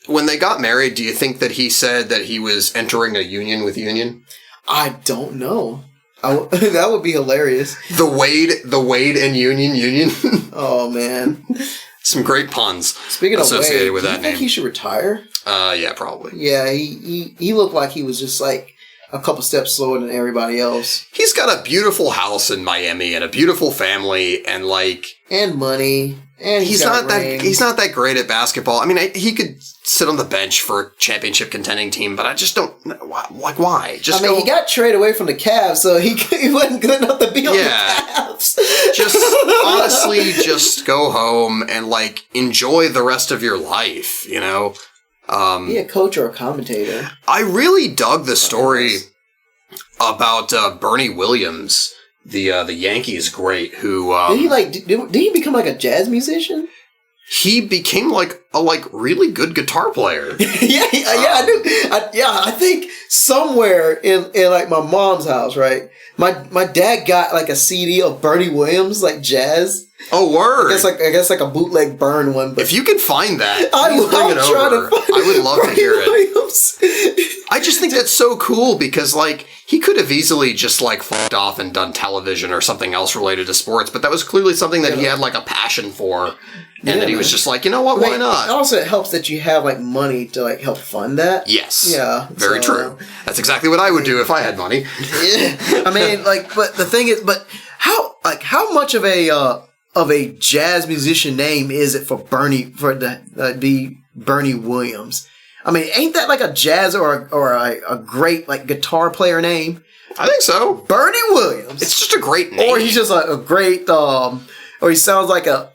when they got married, do you think that he said that he was entering a union with Union? I don't know. That would be hilarious. The Wade and Union. Oh man, some great puns. Speaking associated of Wade, with that do you think name. he should retire? Yeah, probably. Yeah, he looked like he was just like a couple steps slower than everybody else. He's got a beautiful house in Miami and a beautiful family and money. And he's not that great at basketball. I mean, he could sit on the bench for a championship contending team, but I just don't know why. He got traded away from the Cavs, so he wasn't good enough to be on the Cavs. Honestly, just go home and enjoy the rest of your life. You know, be a coach or a commentator. I really dug the story about Bernie Williams. The Yankees great who did he become like a jazz musician? He became a really good guitar player. I do. I think somewhere in my mom's house, right? My dad got a CD of Bernie Williams jazz. Oh, word! I guess a bootleg burn one. But if you can find that, I'll bring it over. I would love to hear it. I just think that's so cool because he could have easily just fucked off and done television or something else related to sports, but that was clearly something that he had a passion for, and that he was just you know what, why not? Also, it helps that you have money to help fund that. Yes. Yeah. Very true. That's exactly what I would do if I had money. Yeah. I mean, but the thing is, how much of a jazz musician name is it for Bernie Bernie Williams? I mean, ain't that a jazz or a great guitar player name? I think so. Bernie Williams. It's just a great name. Or he's just a great or he sounds like an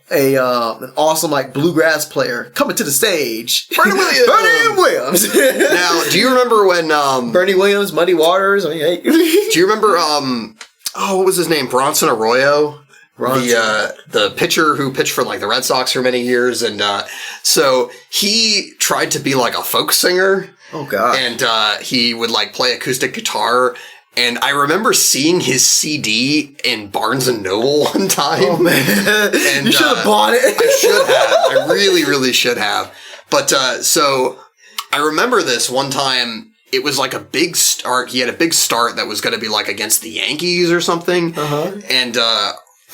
awesome bluegrass player coming to the stage. Bernie Williams. Bernie Williams. Now, do you remember when Bernie Williams, Muddy Waters? I mean, hey. Do you remember what was his name? Bronson Arroyo? The pitcher who pitched for the Red Sox for many years, and so he tried to be a folk singer. Oh God! And he would play acoustic guitar. And I remember seeing his CD in Barnes and Noble one time. Oh man! And, you should have bought it. I should have. I really, really should have. But so I remember this one time. It was a big start. He had a big start that was going to be against the Yankees or something. Uh-huh. And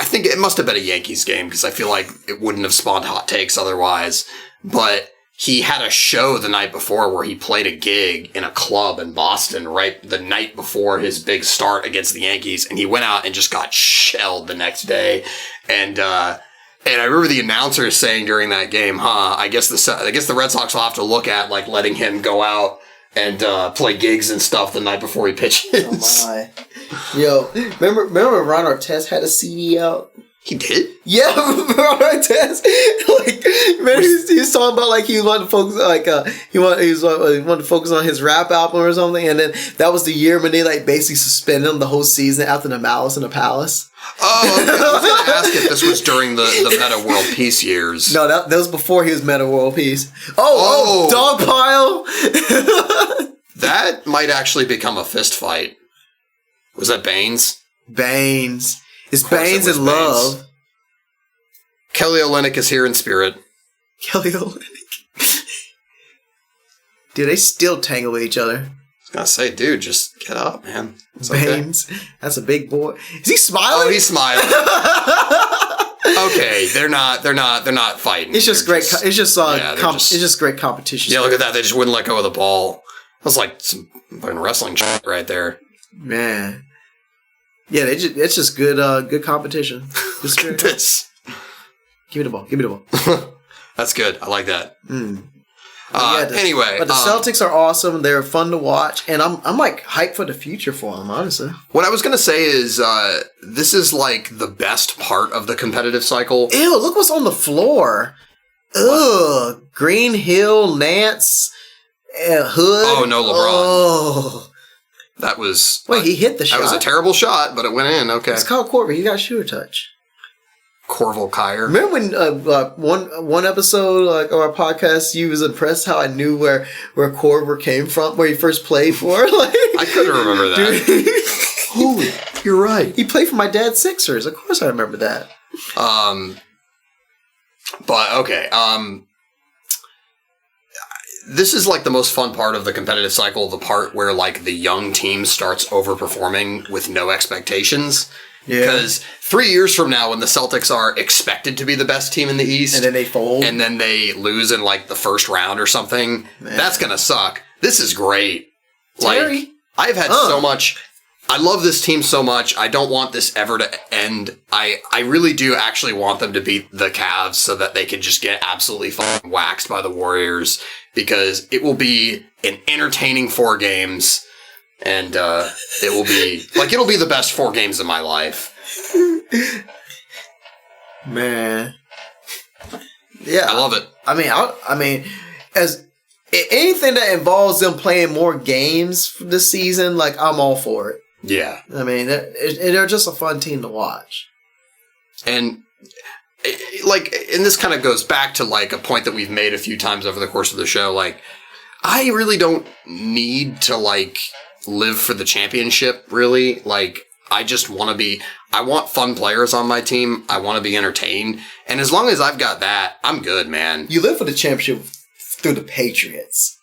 I think it must have been a Yankees game because I feel like it wouldn't have spawned hot takes otherwise. But he had a show the night before where he played a gig in a club in Boston right the night before his big start against the Yankees. And he went out and just got shelled the next day. And I remember the announcer saying during that game, I guess the Red Sox will have to look at letting him go out and play gigs and stuff the night before he pitches. Oh my. Yo, remember when Ron Artest had a CD out? He did? Yeah, Ron Artest. Remember he was talking about he wanted to focus he wanted to focus on his rap album or something, and then that was the year when they basically suspended him the whole season after the Malice in the Palace. Oh, okay. I was going to ask if this was during the Meta World Peace years. No, that was before he was Meta World Peace. Dog pile. That might actually become a fist fight. Was that Baines? Baines. It's Baines in love. Kelly Olynyk is here in spirit. Kelly Olynyk. Dude, they still tangle with each other. I was gonna say, dude, just get up, man. It's Baines. Okay. That's a big boy. Is he smiling? Oh, he's smiling. Okay, they're not fighting. It's just great. It's just great competition. Yeah, look at that. They just wouldn't let go of the ball. That was some fucking wrestling shit right there. Man. Yeah, it's just good competition. Look at this. Give me the ball. That's good. I like that. Anyway. But the Celtics are awesome. They're fun to watch. And I'm hyped for the future for them, honestly. What I was going to say is this is the best part of the competitive cycle. Ew, look what's on the floor. What? Ugh. Green Hill, Nance, Hood. Oh, no, LeBron. Oh. That was... Wait, he hit the shot? That was a terrible shot, but it went in. Okay. It's called Corbett. He got shooter touch. Corval Kyer. Remember when one episode of our podcast, you was impressed how I knew where Corver came from, where he first played for? I couldn't remember that. Dude. Holy, you're right. He played for my dad's Sixers. Of course I remember that. But okay. this is like the most fun part of the competitive cycle, the part where like the young team starts overperforming with no expectations. Yeah. Because 3 years from now, when the Celtics are expected to be the best team in the East, and then they fold, and then they lose in like the first round or something, that's gonna suck. This is great. Terry. Like, I've had so much. I love this team so much. I don't want this ever to end. I really do actually want them to beat the Cavs so that they can just get absolutely fucking waxed by the Warriors, because it will be an entertaining 4 games, and it will be it'll be the best 4 games of my life. Man, yeah, I love it. I mean, as anything that involves them playing more games this season, like I'm all for it. Yeah. I mean, they're just a fun team to watch. And, and this kind of goes back to, like, a point that we've made a few times over the course of the show. Like, I really don't need to, like, live for the championship, really. Like, I just want to I want fun players on my team. I want to be entertained. And as long as I've got that, I'm good, man. You live for the championship through the Patriots.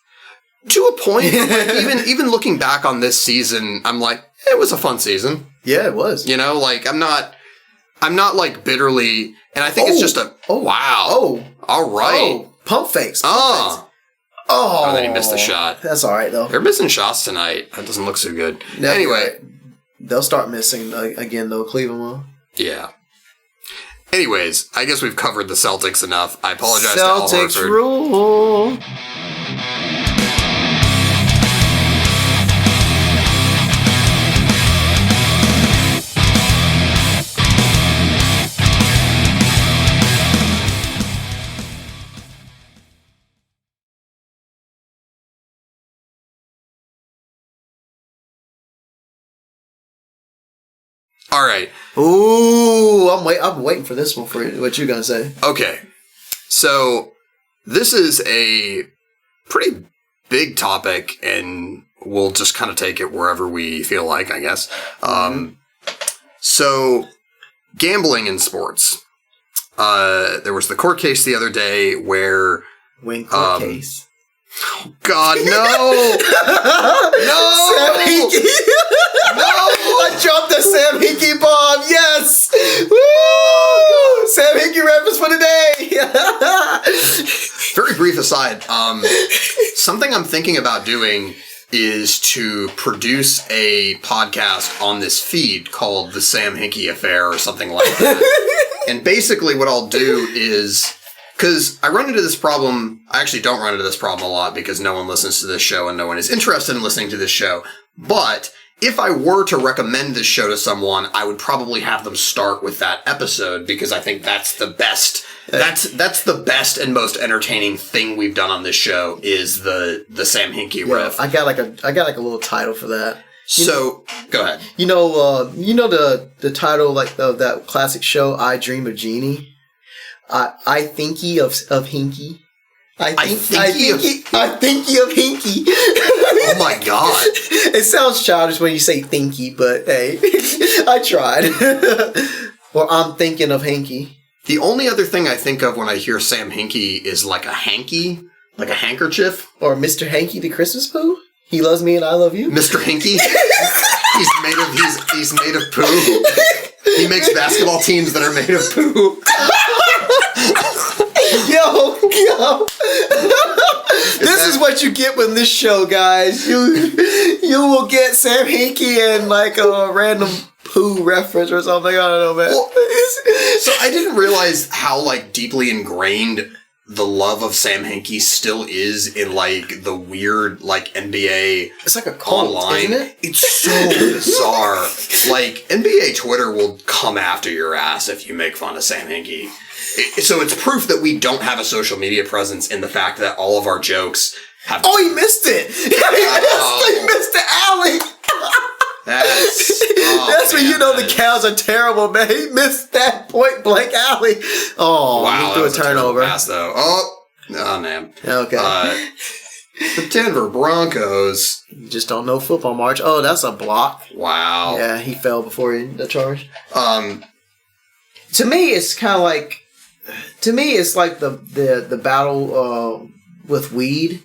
To a point, like, even looking back on this season, I'm like, it was a fun season. Yeah, it was. You know, like, I'm not like bitterly, and I think it's just wow. Oh. All right. Oh. Pump fakes. Fakes. Oh, then he missed the shot. That's all right, though. They're missing shots tonight. That doesn't look so good. Anyway. They'll start missing again, though, Cleveland will. Yeah. Anyways, I guess we've covered the Celtics enough. I apologize to Al Horford. Celtics rule. All right. Ooh, I'm waiting for this one for you. What you gonna say? Okay. So this is a pretty big topic, and we'll just kind of take it wherever we feel like, I guess. So gambling in sports. There was the court case the other day where court case. Oh God, no! No! Sam Hinkie! No! I dropped the Sam Hinkie bomb! Yes! Woo! Sam Hinkie reference for the day! Very brief aside. Something I'm thinking about doing is to produce a podcast on this feed called The Sam Hinkie Affair or something like that. And basically what I'll do is... Because I run into this problem, I actually don't run into this problem a lot because no one listens to this show and no one is interested in listening to this show. But if I were to recommend this show to someone, I would probably have them start with that episode because I think that's the best. That's the best and most entertaining thing we've done on this show is the Sam Hinkie riff. I got like a little title for that. Go ahead. You know the title like of that classic show, I Dream of Jeannie. I thinky of Hinkie. I thinky of Hinkie. Oh my God. It sounds childish when you say thinky, but hey, I tried. Or I'm thinking of Hinkie. The only other thing I think of when I hear Sam Hinkie is like a hanky, like a handkerchief. Or Mr. Hanky the Christmas Pooh. He loves me and I love you. Mr. Hinkie. He's made of poo. He makes basketball teams that are made of poo. Yo. This is what you get with this show, guys. You will get Sam Hinkie and like a random poo reference or something. I don't know, man. Well, so I didn't realize how like deeply ingrained the love of Sam Hinkie still is in like the weird like NBA. It's like a cult, online. Isn't it? It's so bizarre. Like NBA Twitter will come after your ass if you make fun of Sam Hinkie. So it's proof that we don't have a social media presence in the fact that all of our jokes have... Oh, he missed it! He missed the alley! That's when you know the Cavs are terrible, man. He missed that point blank alley. Oh, wow, he threw a turnover. Pass, though. Oh, man. Okay. The Denver Broncos. You just don't know football, March. Oh, that's a block. Wow. Yeah, he fell before the charge. To me, it's kind of like... To me, it's like the battle with weed.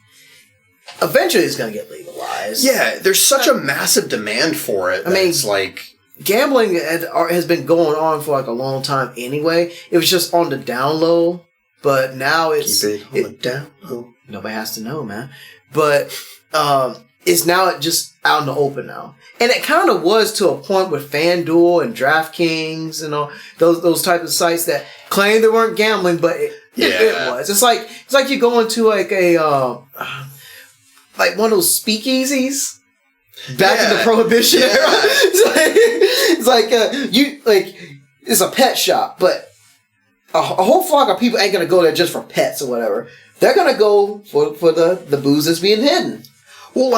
eventually it's going to get legalized. Yeah, there's such a massive demand for it. It's like... Gambling has been going on for like a long time anyway. It was just on the down low, but now it's... Keep it on the down low. Nobody has to know, man. But it's now just out in the open now. And it kind of was to a point with FanDuel and DraftKings and all those types of sites that claim they weren't gambling, but it was. It's like you go into like a like one of those speakeasies back in the Prohibition era. It's a pet shop, but a whole flock of people ain't gonna go there just for pets or whatever. They're gonna go for the booze that's being hidden. Well,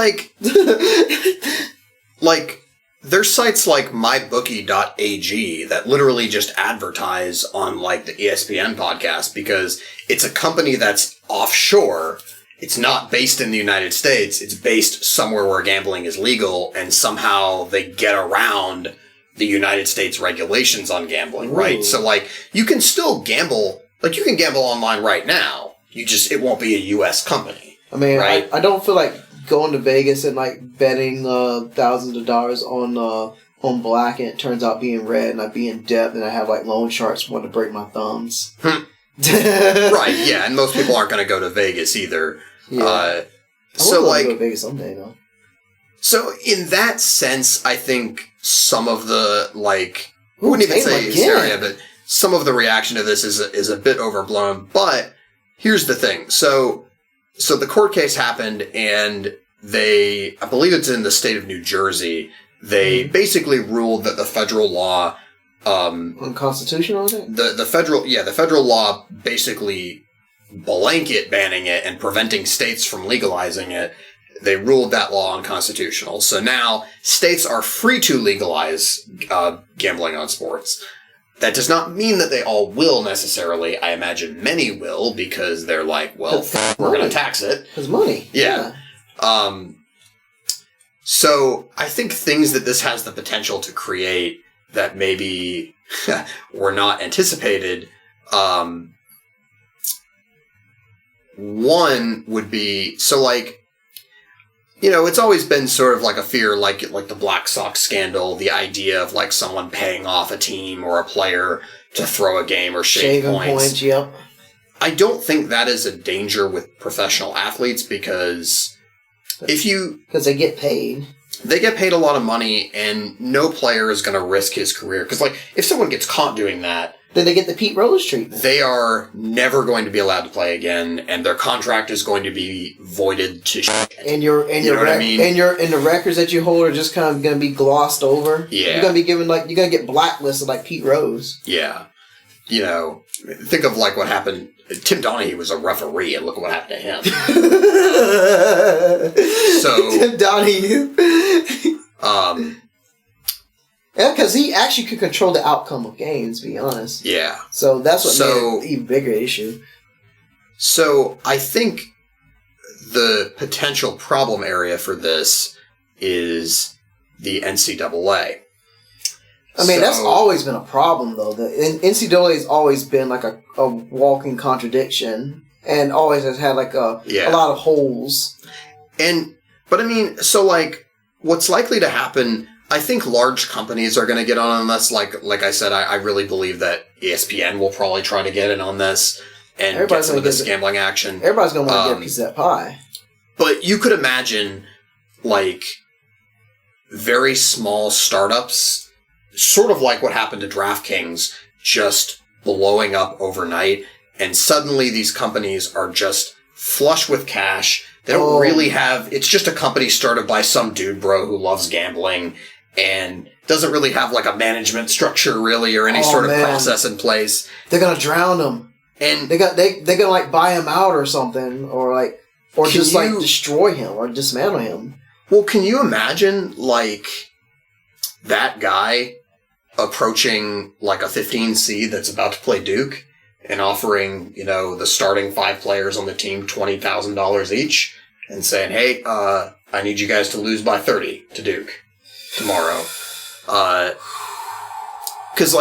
like there's sites like mybookie.ag that literally just advertise on like the ESPN podcast because it's a company that's offshore. It's not based in the United States. It's based somewhere where gambling is legal, and somehow they get around the United States regulations on gambling, right? So like you can still gamble, like you can gamble online right now. It won't be a U.S. company. I mean, right? I don't feel like going to Vegas and like betting thousands of dollars on black and it turns out being red and I be in debt and I have like loan sharks wanting to break my thumbs. Right, yeah, and most people aren't going to go to Vegas either. Yeah. I want to go to Vegas someday though. So in that sense, I think some of the I wouldn't even say hysteria, but some of the reaction to this is a bit overblown. But here's the thing: so the court case happened, and I believe it's in the state of New Jersey. They basically ruled that the federal law, unconstitutional. The federal law basically blanket banning it and preventing states from legalizing it. They ruled that law unconstitutional. So now states are free to legalize gambling on sports. That does not mean that they all will necessarily. I imagine many will because they're like, well, we're going to tax it. Because money. Yeah. So I think things that this has the potential to create that maybe were not anticipated. One would be, it's always been sort of like a fear, like the Black Sox scandal, the idea of like someone paying off a team or a player to throw a game or shave points. Yep. I don't think that is a danger with professional athletes because they get paid. They get paid a lot of money and no player is going to risk his career. Because if someone gets caught doing that, then they get the Pete Rose treatment. They are never going to be allowed to play again, and their contract is going to be voided to shit. And the records that you hold are just kind of going to be glossed over. Yeah, you're going to be given you're going to get blacklisted like Pete Rose. Yeah, think of what happened. Tim Donaghy was a referee, and look what happened to him. Tim Donaghy. Yeah, because he actually could control the outcome of games, to be honest. Yeah. So that's what made it an even bigger issue. So I think the potential problem area for this is the NCAA. I mean, that's always been a problem, though. The NCAA has always been like a walking contradiction and always has had a lot of holes. But I mean, what's likely to happen... I think large companies are going to get on this. Like I said, I really believe that ESPN will probably try to get in on this and get some of this gambling action. Everybody's going to want to get a piece of that pie. But you could imagine, very small startups, sort of like what happened to DraftKings, just blowing up overnight. And suddenly these companies are just flush with cash. They don't really have... It's just a company started by some dude, bro, who loves gambling and doesn't really have a management structure really or any sort of process in place. They're gonna drown him, and they're gonna buy him out or something, or just destroy him or dismantle him. Well, can you imagine that guy approaching a 15 seed that's about to play Duke and offering the starting 5 players on the team $20,000 each and saying, "Hey, I need you guys to lose by 30 to Duke tomorrow." Because,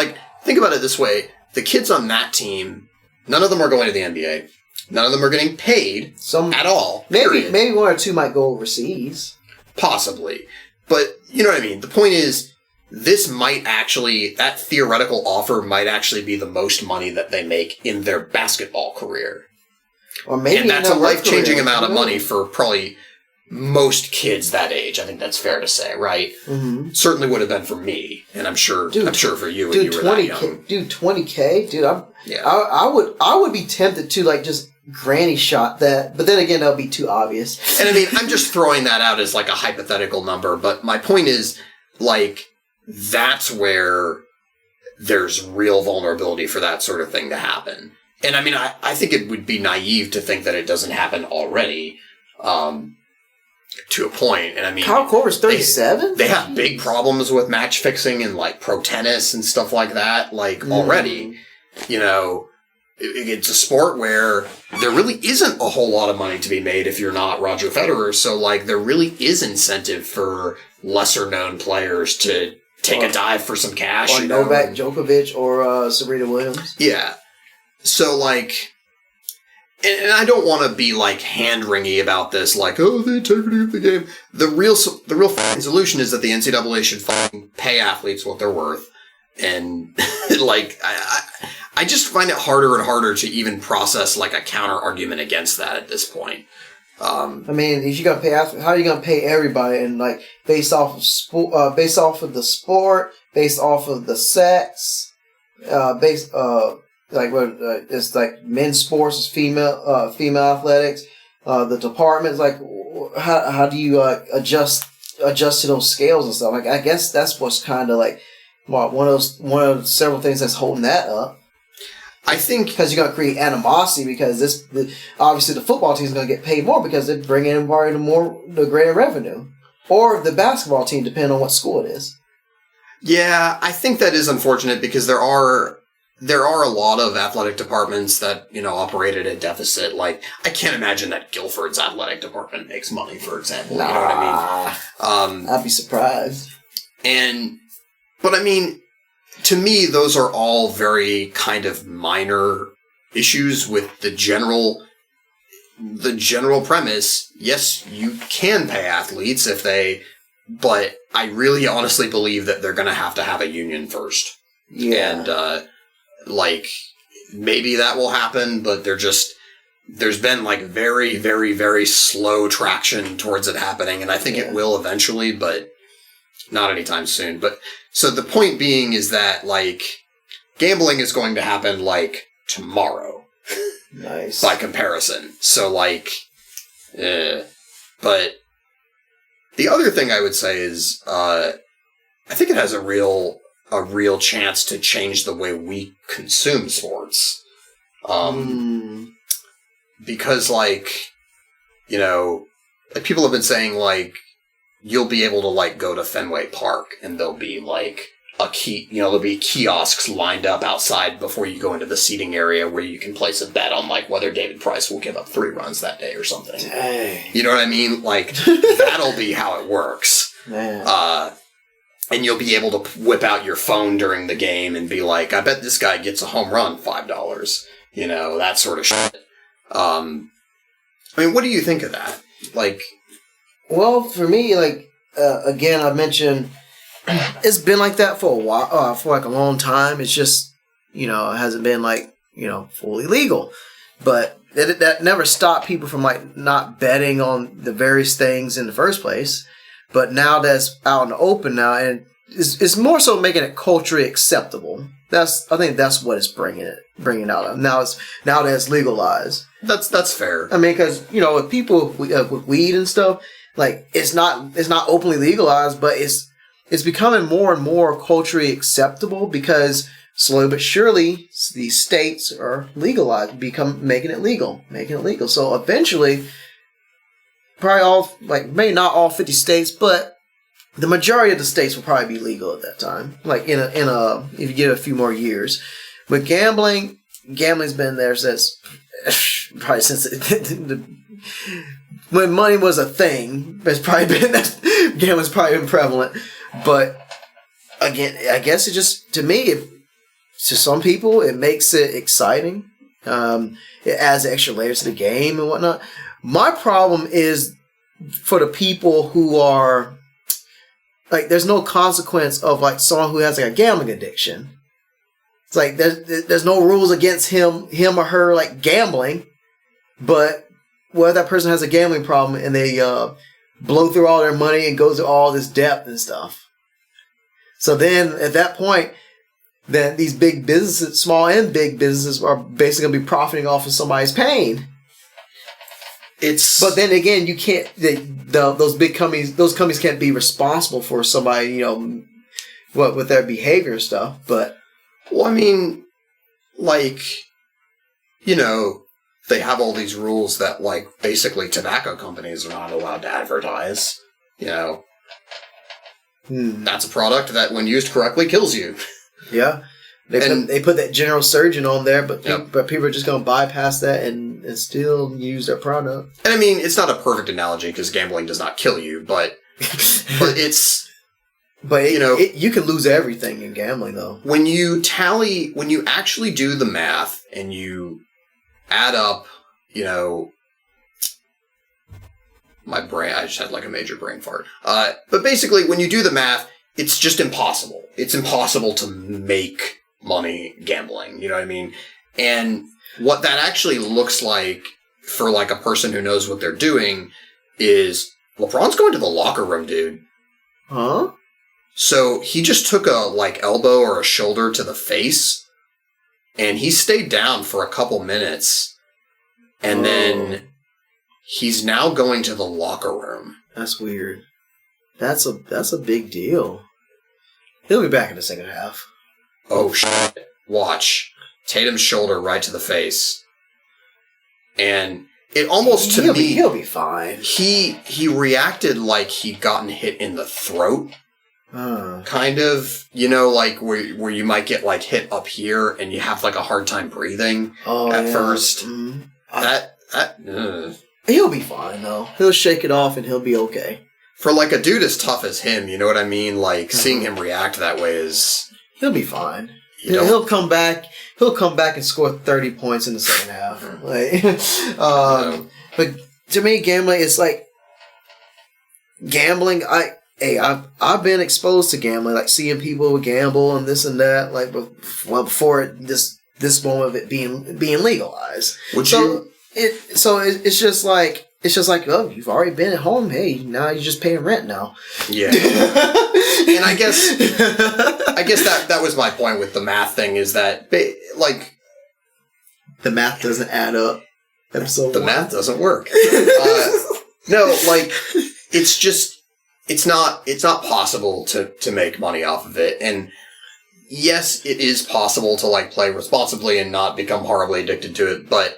think about it this way. The kids on that team, none of them are going to the NBA. None of them are getting paid at all. Maybe one or two might go overseas. Possibly. But, you know what I mean? The point is, this might actually, that theoretical offer might actually be the most money that they make in their basketball career. Or maybe and that's a life-changing amount of money for probably most kids that age. I think that's fair to say, right? Mm-hmm. Certainly would have been for me, and I'm sure for you when you were that young. Dude, $20K, dude. I would be tempted to like just granny shot that, but then again, that would be too obvious. And I mean, I'm just throwing that out as like a hypothetical number, but my point is, like, that's where there's real vulnerability for that sort of thing to happen. And I mean, I think it would be naive to think that it doesn't happen already, to a point. And I mean, Kyle Korver's 37? They have big problems with match fixing and like pro tennis and stuff like that, like already. You know, it's a sport where there really isn't a whole lot of money to be made if you're not Roger Federer. So like, there really is incentive for lesser known players to take a dive for some cash. Or Novak Djokovic or Serena Williams. Yeah. So, like, and I don't want to be, like, hand-wringy about this, like, oh, the integrity of the game. The real solution is that the NCAA should pay athletes what they're worth. And, like, I just find it harder and harder to even process, like, a counter-argument against that at this point. I mean, if you're going to pay athletes, how are you going to pay everybody? And, like, based off of the sport, based off of the sex, like what it's like men's sports is female athletics. The departments, like how do you adjust to those scales and stuff? Like I guess that's what's kind of like one of several things that's holding that up. I think because you're gonna create animosity because obviously the football team is gonna get paid more because they're bringing in probably the greater revenue, or the basketball team, depending on what school it is. Yeah, I think that is unfortunate because there are a lot of athletic departments that, you know, operate at a deficit. Like, I can't imagine that Guilford's athletic department makes money, for example. You know what I mean? I'd be surprised. But I mean, to me, those are all very kind of minor issues with the general premise. Yes, you can pay athletes but I really honestly believe that they're going to have a union first. Yeah. And, like, maybe that will happen, but there's been, like, very, very, very slow traction towards it happening, and I think it will eventually, but not anytime soon. But, so the point being is that, like, gambling is going to happen, like, tomorrow. Nice. By comparison. So, like, but the other thing I would say is, I think it has a real chance to change the way we consume sports. Because, like, you know, like people have been saying, like, you'll be able to, like, go to Fenway Park and there'll be, like, there'll be kiosks lined up outside before you go into the seating area where you can place a bet on, like, whether David Price will give up 3 runs that day or something. Dang. You know what I mean? Like, that'll be how it works. Man. And you'll be able to whip out your phone during the game and be like, I bet this guy gets a home run, $5. You know, that sort of shit. I mean, what do you think of that? Like, well, for me, like, again, I mentioned it's been like that for a while, for like a long time. It's just, you know, it hasn't been like, you know, fully legal. But that never stopped people from like not betting on the various things in the first place. But now that's out in the open now, and it's more so making it culturally acceptable. I think that's what it's bringing out. Now that it's legalized. That's fair. I mean, because you know, with people with weed and stuff, like it's not openly legalized, but it's becoming more and more culturally acceptable because slowly but surely these states are making it legal. So eventually, probably maybe not all 50 states, but the majority of the states will probably be legal at that time. Like if you get a few more years. With gambling's been there since probably since when money was a thing. Gambling's probably been prevalent. But again, I guess it just, to me, to some people, it makes it exciting. It adds extra layers to the game and whatnot. My problem is for the people who are like, there's no consequence of like someone who has like a gambling addiction. It's like there's no rules against him or her like gambling, but what if that person has a gambling problem and they blow through all their money and go to all this debt and stuff? So then at that point, then these big businesses, small and big businesses, are basically going to be profiting off of somebody's pain. But then again, you can't. Those big companies, can't be responsible for somebody, with their behavior and stuff. But well, I mean, like, they have all these rules that, like, basically tobacco companies are not allowed to advertise. That's a product that, when used correctly, kills you. Yeah. They put that general surgeon on there, but people are just going to bypass that and still use their product. And I mean, it's not a perfect analogy because gambling does not kill you, but it's... But you can lose everything in gambling, though. When you actually do the math and you add up, my brain, I just had like a major brain fart. But basically, when you do the math, it's just impossible. It's impossible to make money gambling. You know what I mean? And what that actually looks like for like a person who knows what they're doing is LeBron's going to the locker room, dude. Huh? So he just took a like elbow or a shoulder to the face and he stayed down for a couple minutes and then he's now going to the locker room. That's weird. That's a big deal. He'll be back in the second half. Oh, shit. Watch. Tatum's shoulder right to the face. And it almost, to me... He'll be fine. He reacted like he'd gotten hit in the throat. Kind of. Like where you might get like hit up here and you have like a hard time breathing at first. Mm-hmm. He'll be fine, though. He'll shake it off and he'll be okay. For like a dude as tough as him, you know what I mean? Like seeing him react that way is... He'll be fine. He'll come back. He'll come back and score 30 points in the second half. But to me, gambling is like gambling. I've been exposed to gambling, like seeing people gamble and this and that. Like before this moment of it being legalized. It's just like. It's just like, oh, you've already been at home. Hey, now you're just paying rent now. Yeah. And I guess that was my point with the math thing is that, like... The math doesn't add up. The math doesn't work. No, like, it's not possible to make money off of it. And yes, it is possible to, like, play responsibly and not become horribly addicted to it, but...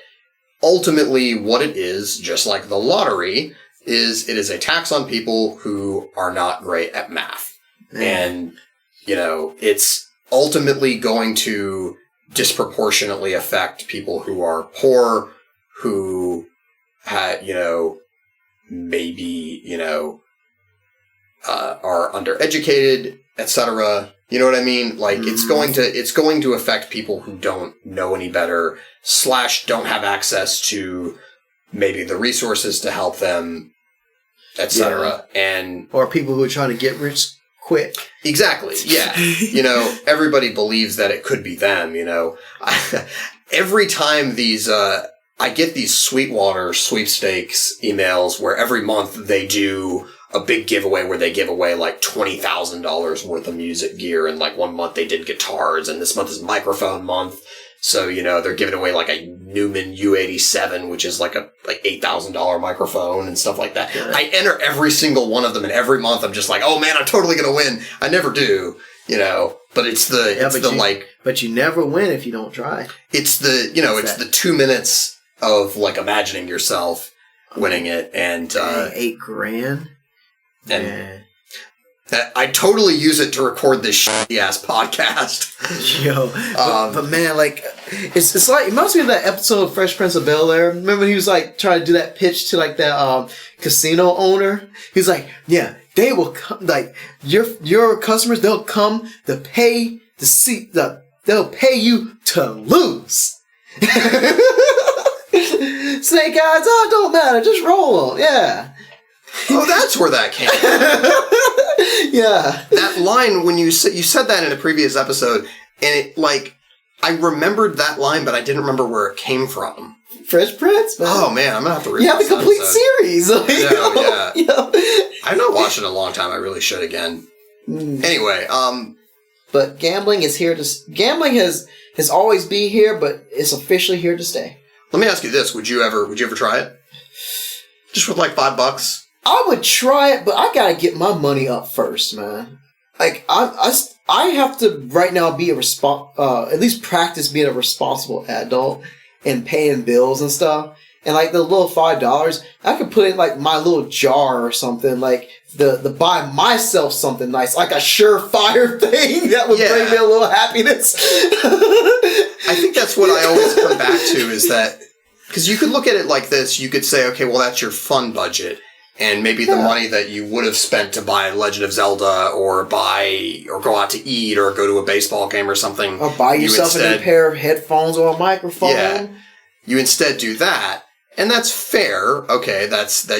Ultimately, what it is, just like the lottery, is it is a tax on people who are not great at math. And, it's ultimately going to disproportionately affect people who are poor, who maybe, are undereducated, etc. You know what I mean? Like, it's going to affect people who don't know any better, / don't have access to maybe the resources to help them, etc. And or people who are trying to get rich quick. Exactly. Yeah. Everybody believes that it could be them, Every time these I get these Sweetwater sweepstakes emails where every month they do a big giveaway where they give away like $20,000 worth of music gear, and like 1 month they did guitars, and this month is microphone month. So, they're giving away like a Newman U87, which is like a $8,000 microphone and stuff like that. Yeah. I enter every single one of them, and every month I'm just like, oh man, I'm totally going to win. I never do, but but you never win if you don't try. It's the, it's the 2 minutes of like imagining yourself winning it, and, $8,000. And I totally use it to record this shitty ass podcast. Yo, but man, like it's like it reminds me of that episode of Fresh Prince of Bel-Air. Remember when he was like trying to do that pitch to like that casino owner? He's like, yeah, they will come. Like your customers, they'll come to pay to see they'll pay you to lose. Snake eyes, oh, it don't matter, just roll them. Yeah. Oh, that's where that came from. Yeah. That line, when you said that in a previous episode, and it, like, I remembered that line, but I didn't remember where it came from. Fresh Prince, man. Oh, man, I'm going to have to read You have the complete series. Yeah. You know? I've not watched it in a long time. I really should again. Anyway, But gambling is here to... Gambling has always been here, but it's officially here to stay. let me ask you this. Would you ever try it? Just with like $5? I would try it, but I gotta get my money up first, man. Like, I have to right now be at least practice being a responsible adult and paying bills and stuff. And like the little $5, I could put in like my little jar or something, like the buy myself something nice, like a surefire thing that would bring me a little happiness. I think that's what I always come back to is that, because you could look at it like this, you could say, okay, well, that's your fun budget. And maybe the money that you would have spent to buy Legend of Zelda or go out to eat or go to a baseball game or something. Or buy yourself a new pair of headphones or a microphone. Yeah. You instead do that. And that's fair. Okay,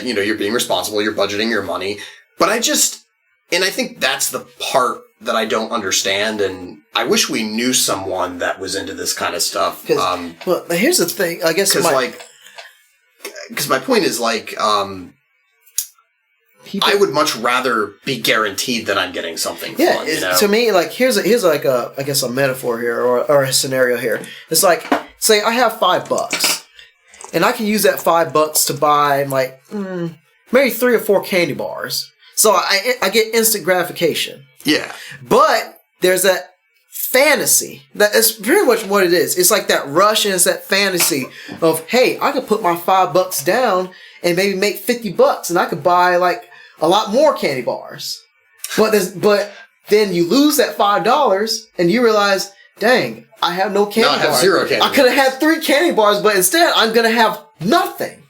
you're being responsible, you're budgeting your money. But I think that's the part that I don't understand, and I wish we knew someone that was into this kind of stuff. Well, here's the thing, I guess because my point is like, I would much rather be guaranteed that I'm getting something fun. You know? To me, like here's like a metaphor here or a scenario here. It's like, say I have $5, and I can use that $5 to buy like maybe 3 or 4 candy bars. So I get instant gratification. Yeah. But there's that fantasy. That's pretty much what it is. It's like that rush and it's that fantasy of, hey, I could put my $5 down and maybe make $50 and I could buy like a lot more candy bars. But then you lose that $5 and you realize, dang, I have no candy bars. I have 0 candy bars. I could have had 3 candy bars, but instead I'm going to have nothing.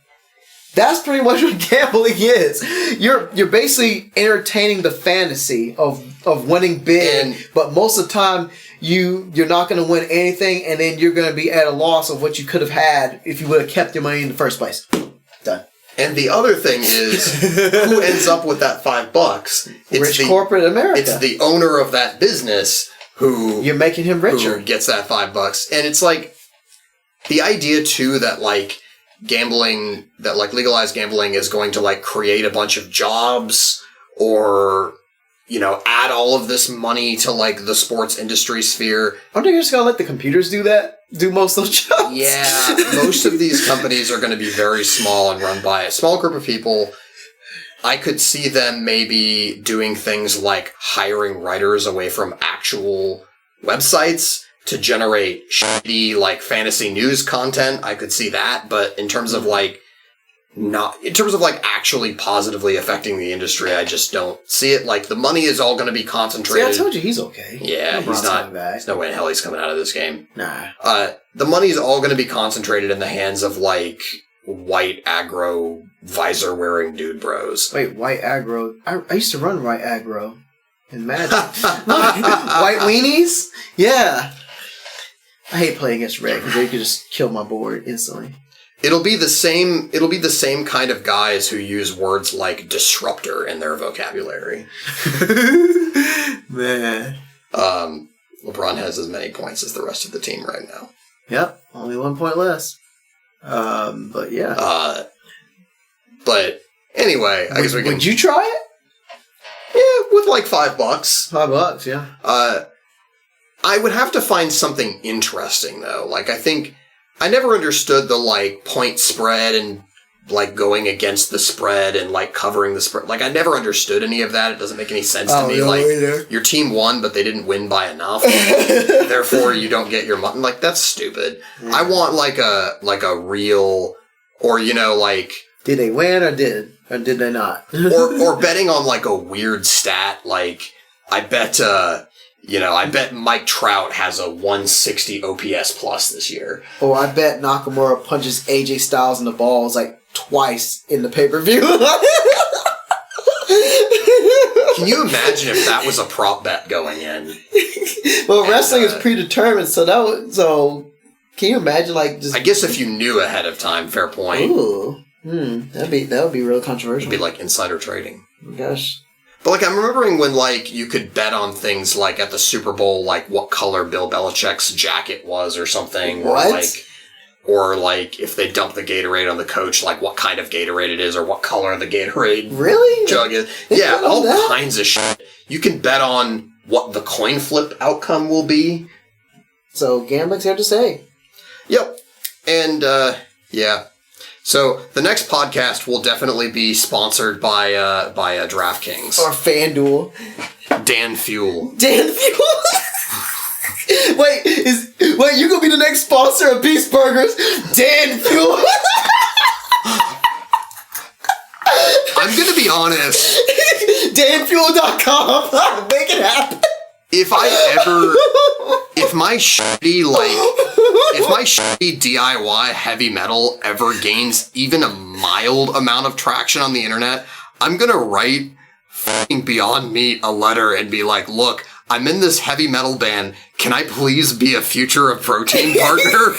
That's pretty much what gambling is. You're basically entertaining the fantasy of winning big, but most of the time you're not going to win anything, and then you're going to be at a loss of what you could have had if you would have kept your money in the first place. Done. And the other thing is, who ends up with that $5? Rich corporate America. It's the owner of that business who you're making him richer. Who gets that $5, and it's like the idea too that like. Gambling, that like legalized gambling is going to like create a bunch of jobs or, add all of this money to like the sports industry sphere. Aren't they just going to let the computers do that? Do most of those jobs? Yeah. Most of these companies are going to be very small and run by a small group of people. I could see them maybe doing things like hiring writers away from actual websites to generate shitty, like, fantasy news content. I could see that, but in terms of, actually positively affecting the industry, I just don't see it. Like, the money is all going to be concentrated. See, I told you he's okay. Yeah, he's not. There's no way in hell he's coming out of this game. Nah. The money's all going to be concentrated in the hands of, like, white aggro, visor-wearing dude bros. Wait, white aggro? I used to run white aggro in Magic. White weenies? Yeah. I hate playing against red because they could just kill my board instantly. It'll be the same kind of guys who use words like disruptor in their vocabulary. Man. LeBron has as many points as the rest of the team right now. Yep, only 1 point less. But yeah. But anyway, I guess we can. Would you try it? Yeah, with like $5. $5, yeah. I would have to find something interesting, though. Like, I never understood the, like, point spread and, like, going against the spread and, like, covering the spread. Like, I never understood any of that. It doesn't make any sense to me. Like, your team won, but they didn't win by enough. Therefore, you don't get your money. Like, that's stupid. Yeah. I want, like a real, or, like... Did they win or did they not? or betting on, like, a weird stat. Like, I bet Mike Trout has a 160 OPS plus this year. Or I bet Nakamura punches AJ Styles in the balls like twice in the pay-per-view. Can you imagine if that was a prop bet going in? Well, wrestling is predetermined, so Can you imagine, like, just... I guess if you knew ahead of time, fair point. Ooh. That would be real controversial. It'd be like insider trading. Gosh. But, like, I'm remembering when, like, you could bet on things, like, at the Super Bowl, like, what color Bill Belichick's jacket was or something. What? Or, like, if they dump the Gatorade on the coach, like, what kind of Gatorade it is or what color the Gatorade jug is. Yeah, all kinds of shit. You can bet on what the coin flip outcome will be. So, gambling's hard to say. Yep. And, yeah. So, the next podcast will definitely be sponsored by DraftKings. Or FanDuel. Dan Fuel. Dan Fuel? Wait, you gonna be the next sponsor of Beast Burgers? Dan Fuel? I'm gonna be honest. DanFuel.com. Make it happen. If my shitty DIY heavy metal ever gains even a mild amount of traction on the internet, I'm gonna write fucking Beyond Meat a letter and be like, look, I'm in this heavy metal band. Can I please be a Future of Protein partner?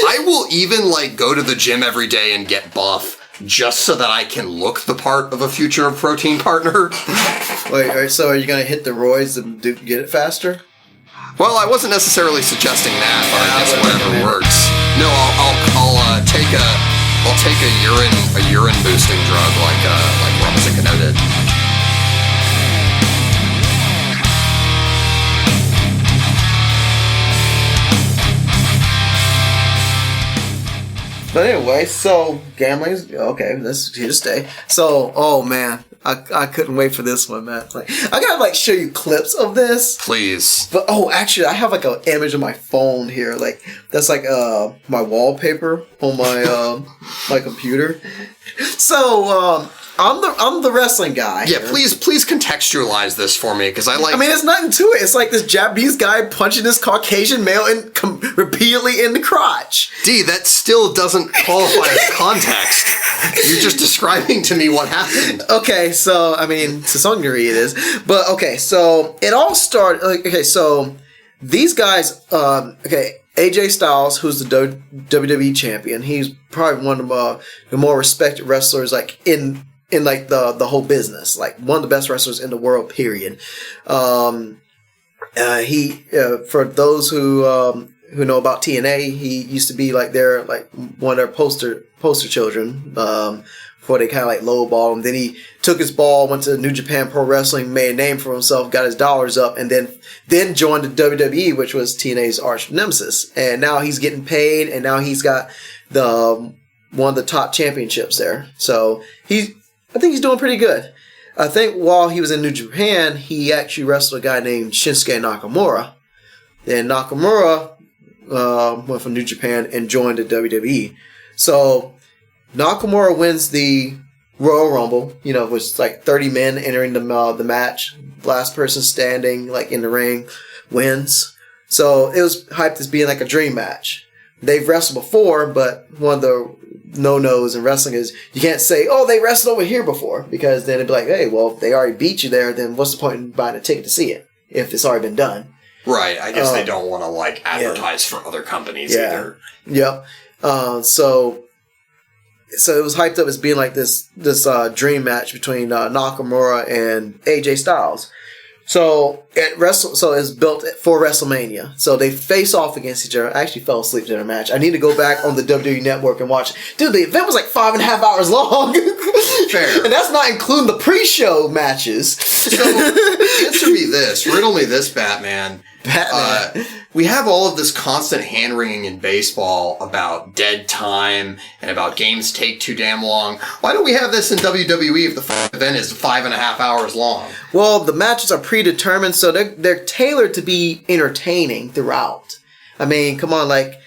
I will even, like, go to the gym every day and get buff just so that I can look the part of a Future of Protein partner. Wait, so are you going to hit the roids and get it faster? Well, I wasn't necessarily suggesting that, but I guess whatever works. No, I'll take a urine boosting drug like Rumsicano did. But anyway, so gambling's okay. That's here to stay. So, oh man, I couldn't wait for this one, man. Like, I gotta like show you clips of this, please. But actually, I have like an image of my phone here. Like that's like my wallpaper on my my computer. So I'm the wrestling guy. Yeah, please contextualize this for me because I mean, there's nothing to it. It's like this Japanese guy punching this Caucasian male repeatedly in the crotch. D, that still doesn't qualify as context. You're just describing to me what happened. Okay, so I mean, to some degree it is, but okay, so it all started. Okay, so these guys. AJ Styles, who's the WWE champion, he's probably one of the more respected wrestlers, like in like the whole business, like one of the best wrestlers in the world, period. He for those who know about TNA, he used to be like their like one of their poster children before they kind of like lowball him. Then he took his ball, went to New Japan Pro Wrestling, made a name for himself, got his dollars up, and then joined the WWE, which was TNA's arch nemesis. And now he's getting paid, and now he's got one of the top championships there. So I think he's doing pretty good. I think while he was in New Japan, he actually wrestled a guy named Shinsuke Nakamura. Then Nakamura went from New Japan and joined the WWE. So Nakamura wins the Royal Rumble, which is like 30 men entering the match. Last person standing, like in the ring, wins. So it was hyped as being like a dream match. They've wrestled before, but one of the no-nos in wrestling is you can't say, oh, they wrestled over here before, because then it'd be like, hey, well, if they already beat you there, then what's the point in buying a ticket to see it if it's already been done? Right. I guess they don't want to like advertise for other companies either. Yep. So it was hyped up as being like this dream match between Nakamura and AJ Styles. So it's built for WrestleMania. So they face off against each other. I actually fell asleep during the match. I need to go back on the WWE Network and watch. Dude, the event was like 5.5 hours long. Fair. And that's not including the pre-show matches. So answer me this. Riddle me this, Batman. We have all of this constant hand-wringing in baseball about dead time and about games take too damn long. Why don't we have this in WWE if the event is 5.5 hours long? Well, the matches are predetermined, so they're tailored to be entertaining throughout. I mean, come on, like,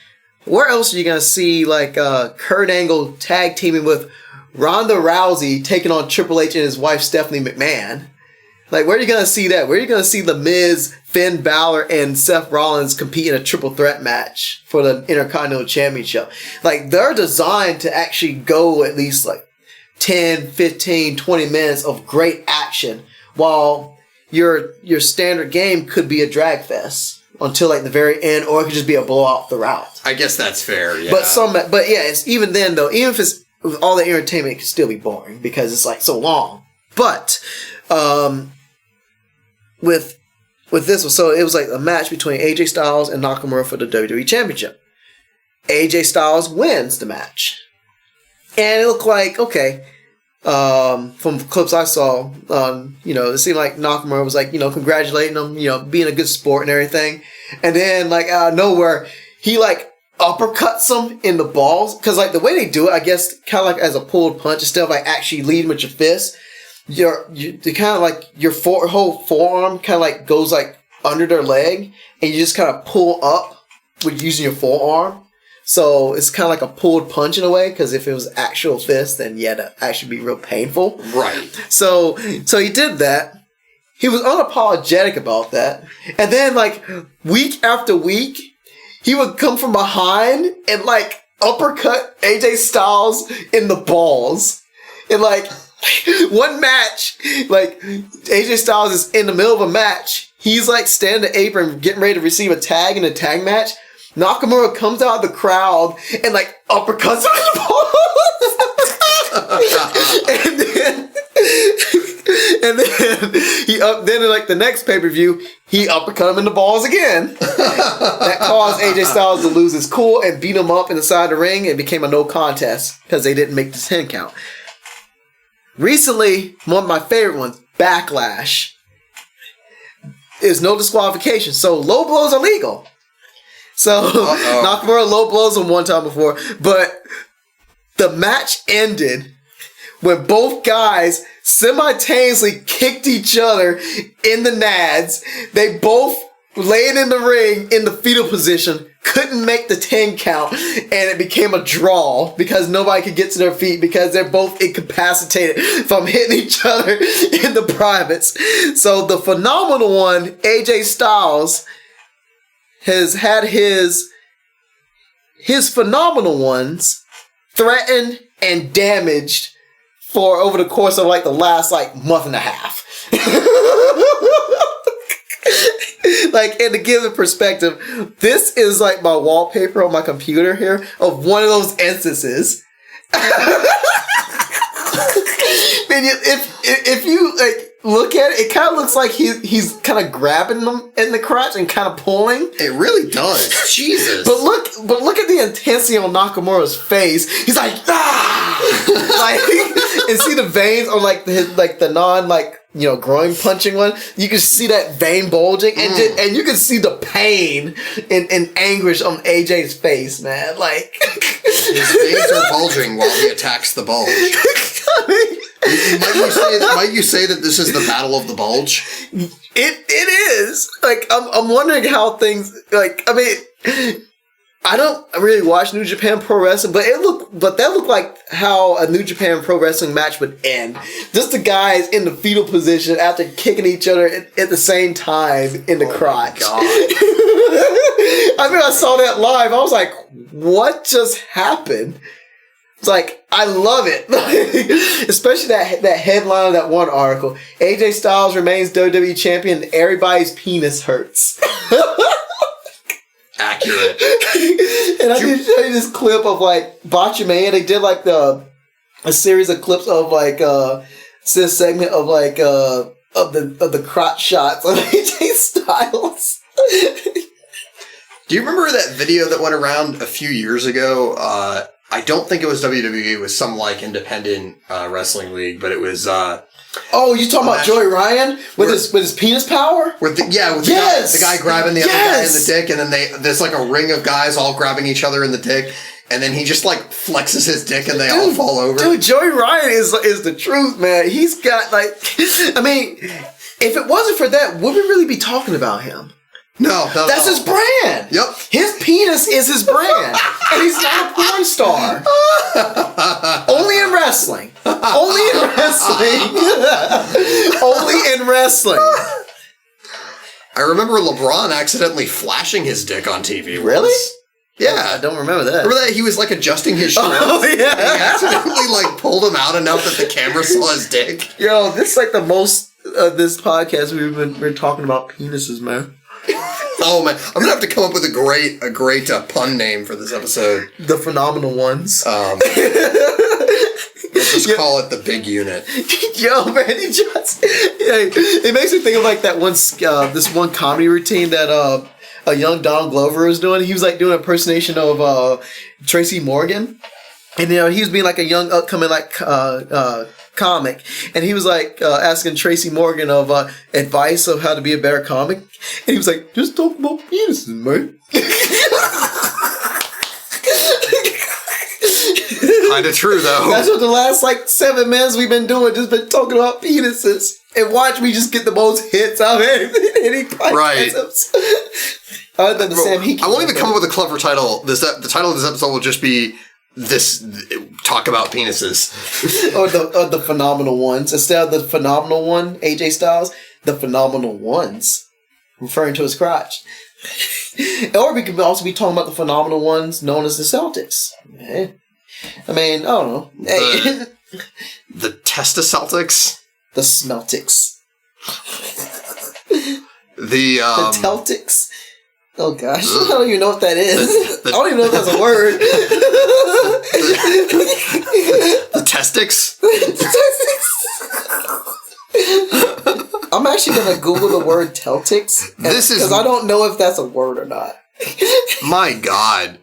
where else are you going to see, like, Kurt Angle tag teaming with Ronda Rousey taking on Triple H and his wife, Stephanie McMahon? Like, where are you going to see that? Where are you going to see The Miz, Finn Balor, and Seth Rollins compete in a triple threat match for the Intercontinental Championship? Like, they're designed to actually go at least, like, 10, 15, 20 minutes of great action, while your standard game could be a drag fest. until like the very end, or it could just be a blowout throughout. I guess that's fair. Yeah. But yeah, it's even then though. Even if it's with all the entertainment, it can still be boring because it's like so long. But with this one, so it was like a match between AJ Styles and Nakamura for the WWE Championship. AJ Styles wins the match, and it looked like okay. From clips I saw, it seemed like Nakamura was like, congratulating him, being a good sport and everything. And then like out of nowhere, he like uppercuts him in the balls. Cause like the way they do it, I guess kind of like as a pulled punch instead of like actually leading with your fist, you kind of like your whole forearm kind of like goes like under their leg and you just kind of pull up with using your forearm. So it's kind of like a pulled punch in a way, because if it was actual fist, then yeah, that'd actually be real painful. Right. So he did that. He was unapologetic about that. And then like week after week, he would come from behind and like uppercut AJ Styles in the balls. And like one match, like AJ Styles is in the middle of a match. He's like standing the apron, getting ready to receive a tag in a tag match. Nakamura comes out of the crowd and like uppercuts him in the balls. and then in like the next pay-per-view, he uppercut him in the balls again. That caused AJ Styles to lose his cool and beat him up in the side of the ring, and became a no contest because they didn't make the 10 count. Recently, one of my favorite ones, Backlash, is no disqualification, so low blows are legal. So, Nakamura low blows him one time before, but the match ended when both guys simultaneously kicked each other in the nads. They both laid in the ring in the fetal position, couldn't make the 10 count, and it became a draw because nobody could get to their feet because they're both incapacitated from hitting each other in the privates. So the phenomenal one, AJ Styles, has had his phenomenal ones threatened and damaged for over the course of like the last like month and a half. Like, and to give it perspective, this is like my wallpaper on my computer here of one of those instances. Man, if you like look at it, it kind of looks like he's kind of grabbing them in the crotch and kind of pulling. It really does. Jesus. But look at the intensity on Nakamura's face. He's like, like, and see the veins on like the non groin punching one. You can see that vein bulging, and you can see the pain and anguish on AJ's face, man. Like his veins are bulging while he attacks the bulge. Might you say that this is the battle of the bulge? It is. Like I'm wondering how things like. I mean, I don't really watch New Japan Pro Wrestling, but that looked like how a New Japan Pro Wrestling match would end. Just the guys in the fetal position after kicking each other at the same time in the crotch. God. I mean, I saw that live. I was like, what just happened? It's like, I love it. Especially that headline of that one article. AJ Styles remains WWE champion and everybody's penis hurts. Accurate. And I did show you this clip of like Botchamania. They did like a series of clips of like this segment of like of the crotch shots of AJ Styles. Do you remember that video that went around a few years ago? I don't think it was WWE. It was some like independent wrestling league, but it was. Oh, you talking about Joey Ryan with his penis power? With the guy grabbing the other guy in the dick, and then there's like a ring of guys all grabbing each other in the dick, and then he just like flexes his dick, and they all fall over. Dude, Joey Ryan is the truth, man. He's got like, I mean, if it wasn't for that, would we really be talking about him? No, that's his brand. Yep, his penis is his brand, and he's not a porn star. Only in wrestling. Only in wrestling. Only in wrestling. I remember LeBron accidentally flashing his dick on TV. Really? Yeah, I don't remember that. Remember that he was like adjusting his shorts? Oh yeah. And he accidentally like pulled him out enough that the camera saw his dick. Yo, this is like the most of this podcast we're talking about penises, man. Oh man, I'm gonna have to come up with a great pun name for this episode. The phenomenal ones. Let's just call it the big unit. Yo, man, it makes me think of like that one, this one comedy routine that a young Donald Glover was doing. He was like doing an impersonation of Tracy Morgan, and he was being like a young upcoming like comic, and he was like asking Tracy Morgan of advice of how to be a better comic, and he was like, "Just talk about penises, man." Kind of true though. That's what the last like 7 minutes we've been doing. Just been talking about penises, and watch me just get the most hits out of any podcast. Right. Other than the Sam Hickey. I won't even come up with a clever title. The title of this episode will just be talk about penises. or the phenomenal ones. Instead of the phenomenal one, AJ Styles, the phenomenal ones, referring to his crotch. Or we could also be talking about the phenomenal ones known as the Celtics. I mean, I don't know. The Celtics? The Smeltics. The Celtics. Oh gosh, I don't even know what that is. I don't even know if that's a word. The Testics? I'm actually going to Google the word Celtics. Because I don't know if that's a word or not. My God.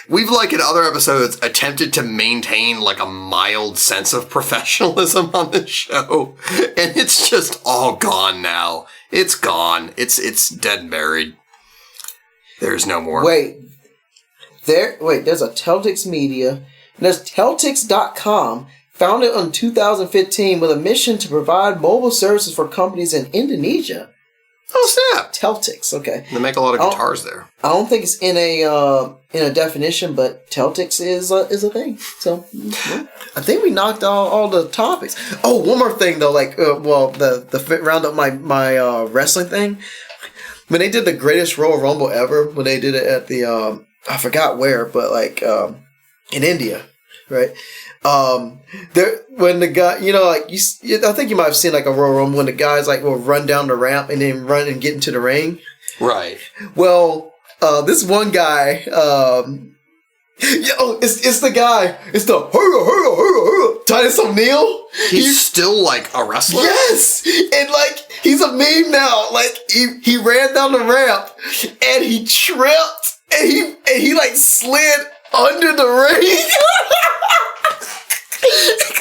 We've, like in other episodes, attempted to maintain like a mild sense of professionalism on this show. And it's just all gone now. It's gone. It's dead and buried. There's no more. Wait, there's a Celtics media. And there's Celtics.com, founded in 2015 with a mission to provide mobile services for companies in Indonesia. Oh, snap. Celtics, okay. They make a lot of guitars there. I don't think it's in a definition, but Celtics is a thing. So, I think we knocked out all the topics. Oh, one more thing though, like, the round up my wrestling thing. When they did the greatest Royal Rumble ever, when they did it at the, I forgot where, but like, in India, right? When the guy, like I think you might have seen like a Royal Rumble when the guys like will run down the ramp and then run and get into the ring. Right. Well, this one guy, it's the guy. It's the Titus O'Neil. He's still like a wrestler? Yes! And like, he's a meme now. Like, he ran down the ramp and he tripped and he like slid under the ring.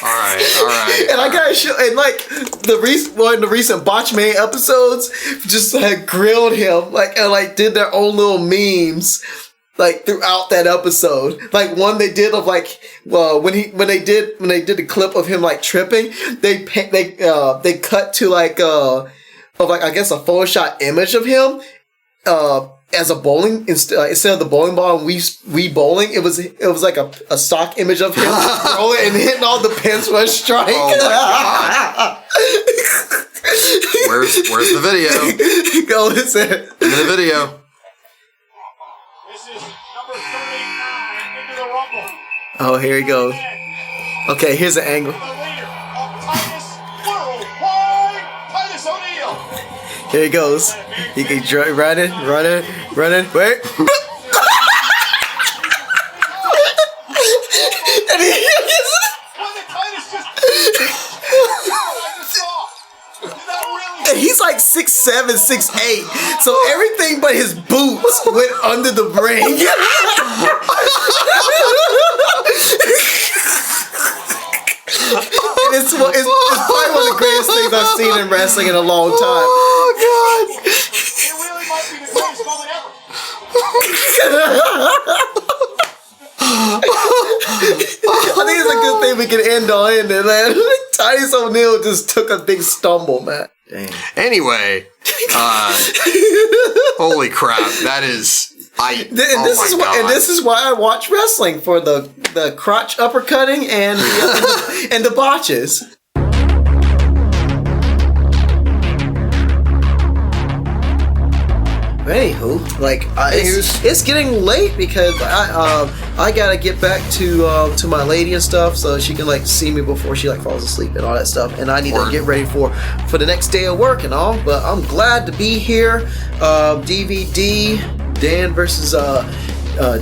All right. And I gotta show, and like one of the recent Botchman episodes just had grilled him, like, and like did their own little memes, like throughout that episode. Like one they did of like, when they did the clip of him like tripping, they cut to like of like I guess a Photoshop image of him, as a bowling instead of the bowling ball and we bowling, it was like a stock image of him rolling and hitting all the pins for a strike. Oh my God. Where's the video? Go listen. In the video. This is number 39 into the Rumble. Oh, here he goes. Okay, here's the angle. The leader of Titus Worldwide, Titus O'Neil. Here he goes. He can running. Wait. And he's like 6'7", 6'8", so everything but his boots went under the ring. It's probably one of the greatest things I've seen in wrestling in a long time. Oh God! It really might be the greatest moment ever. I think it's a good thing we can end on it, man. Titus O'Neil just took a big stumble, man. Dang. Anyway, holy crap! That is this is why I watch wrestling, for the crotch uppercutting and the botches. Anywho, like Anywho's. it's getting late because I gotta get back to my lady and stuff so she can like see me before she like falls asleep and all that stuff, and I need to get ready for the next day of work and all. But I'm glad to be here. DVD Dan versus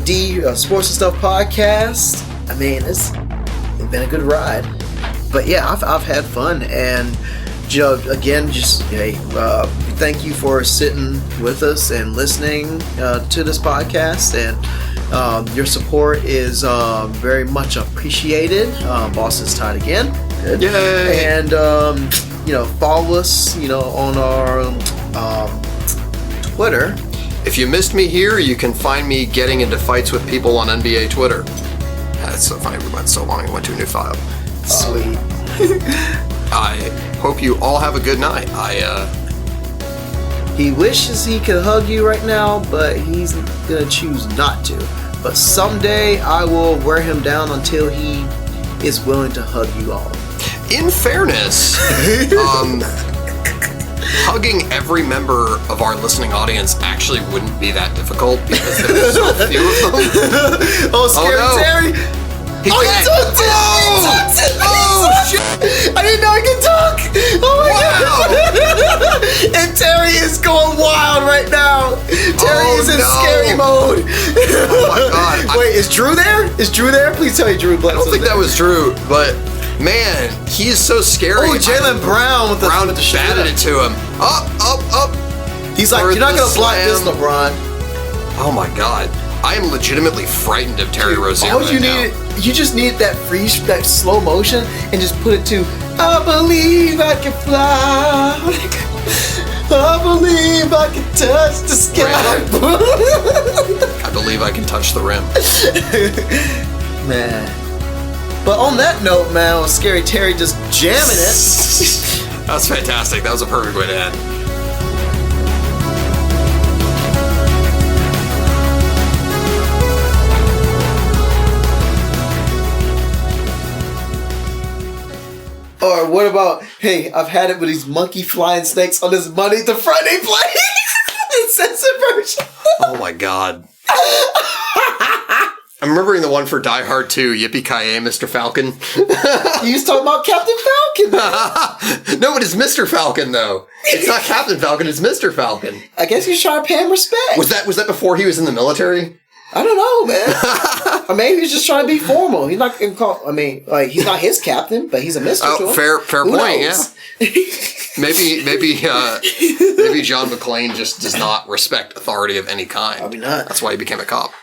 D Sports and Stuff podcast. I mean, it's been a good ride, but yeah, I've had fun. And again, just thank you for sitting with us and listening to this podcast, and your support is very much appreciated. Boss is tied again. Good. Yay! And follow us on our Twitter. If you missed me here, you can find me getting into fights with people on NBA Twitter. That's so funny. We went so long and went to a new file. Sweet. I hope you all have a good night. He wishes he could hug you right now, but he's gonna choose not to. But someday I will wear him down until he is willing to hug you all. In fairness, hugging every member of our listening audience actually wouldn't be that difficult because there's so few of them. Oh, Scary Terry! He talked it! Oh, shit! I didn't know I could talk! Oh my god! And Terry is going wild right now! Terry is in scary mode! Oh my god. Wait, is Drew there? Is Drew there? Please tell me Drew Bledsoe. I don't think that was Drew, but man, he is so scary. Oh, Jaylen Brown with the batted it to him. Up. He's like, you're not gonna block this, LeBron. Oh my god. I am legitimately frightened of Terry Rozier All right you now. you just need that freeze, that slow motion, and just put it to I believe I can fly. I believe I can touch the sky. I believe I can touch the rim. Man. But on that note, man, with Scary Terry just jamming it. That's fantastic. That was a perfect way to end. Or what about, hey, I've had it with these monkey flying snakes on this Monday to Friday play. Censored version. Oh my god. I'm remembering the one for Die Hard 2, Yippee-Ki-Yay, Mr. Falcon. You was talking about Captain Falcon. No, it is Mr. Falcon, though. It's not Captain Falcon, it's Mr. Falcon. I guess he's trying to pay him respect. Was that before he was in the military? I don't know, man. Or maybe he's just trying to be formal. He's not gonna call. I mean, like he's not his captain, but he's a mister to him. Fair Who point. knows? Yeah. Maybe John McClane just does not respect authority of any kind. Probably not. That's why he became a cop.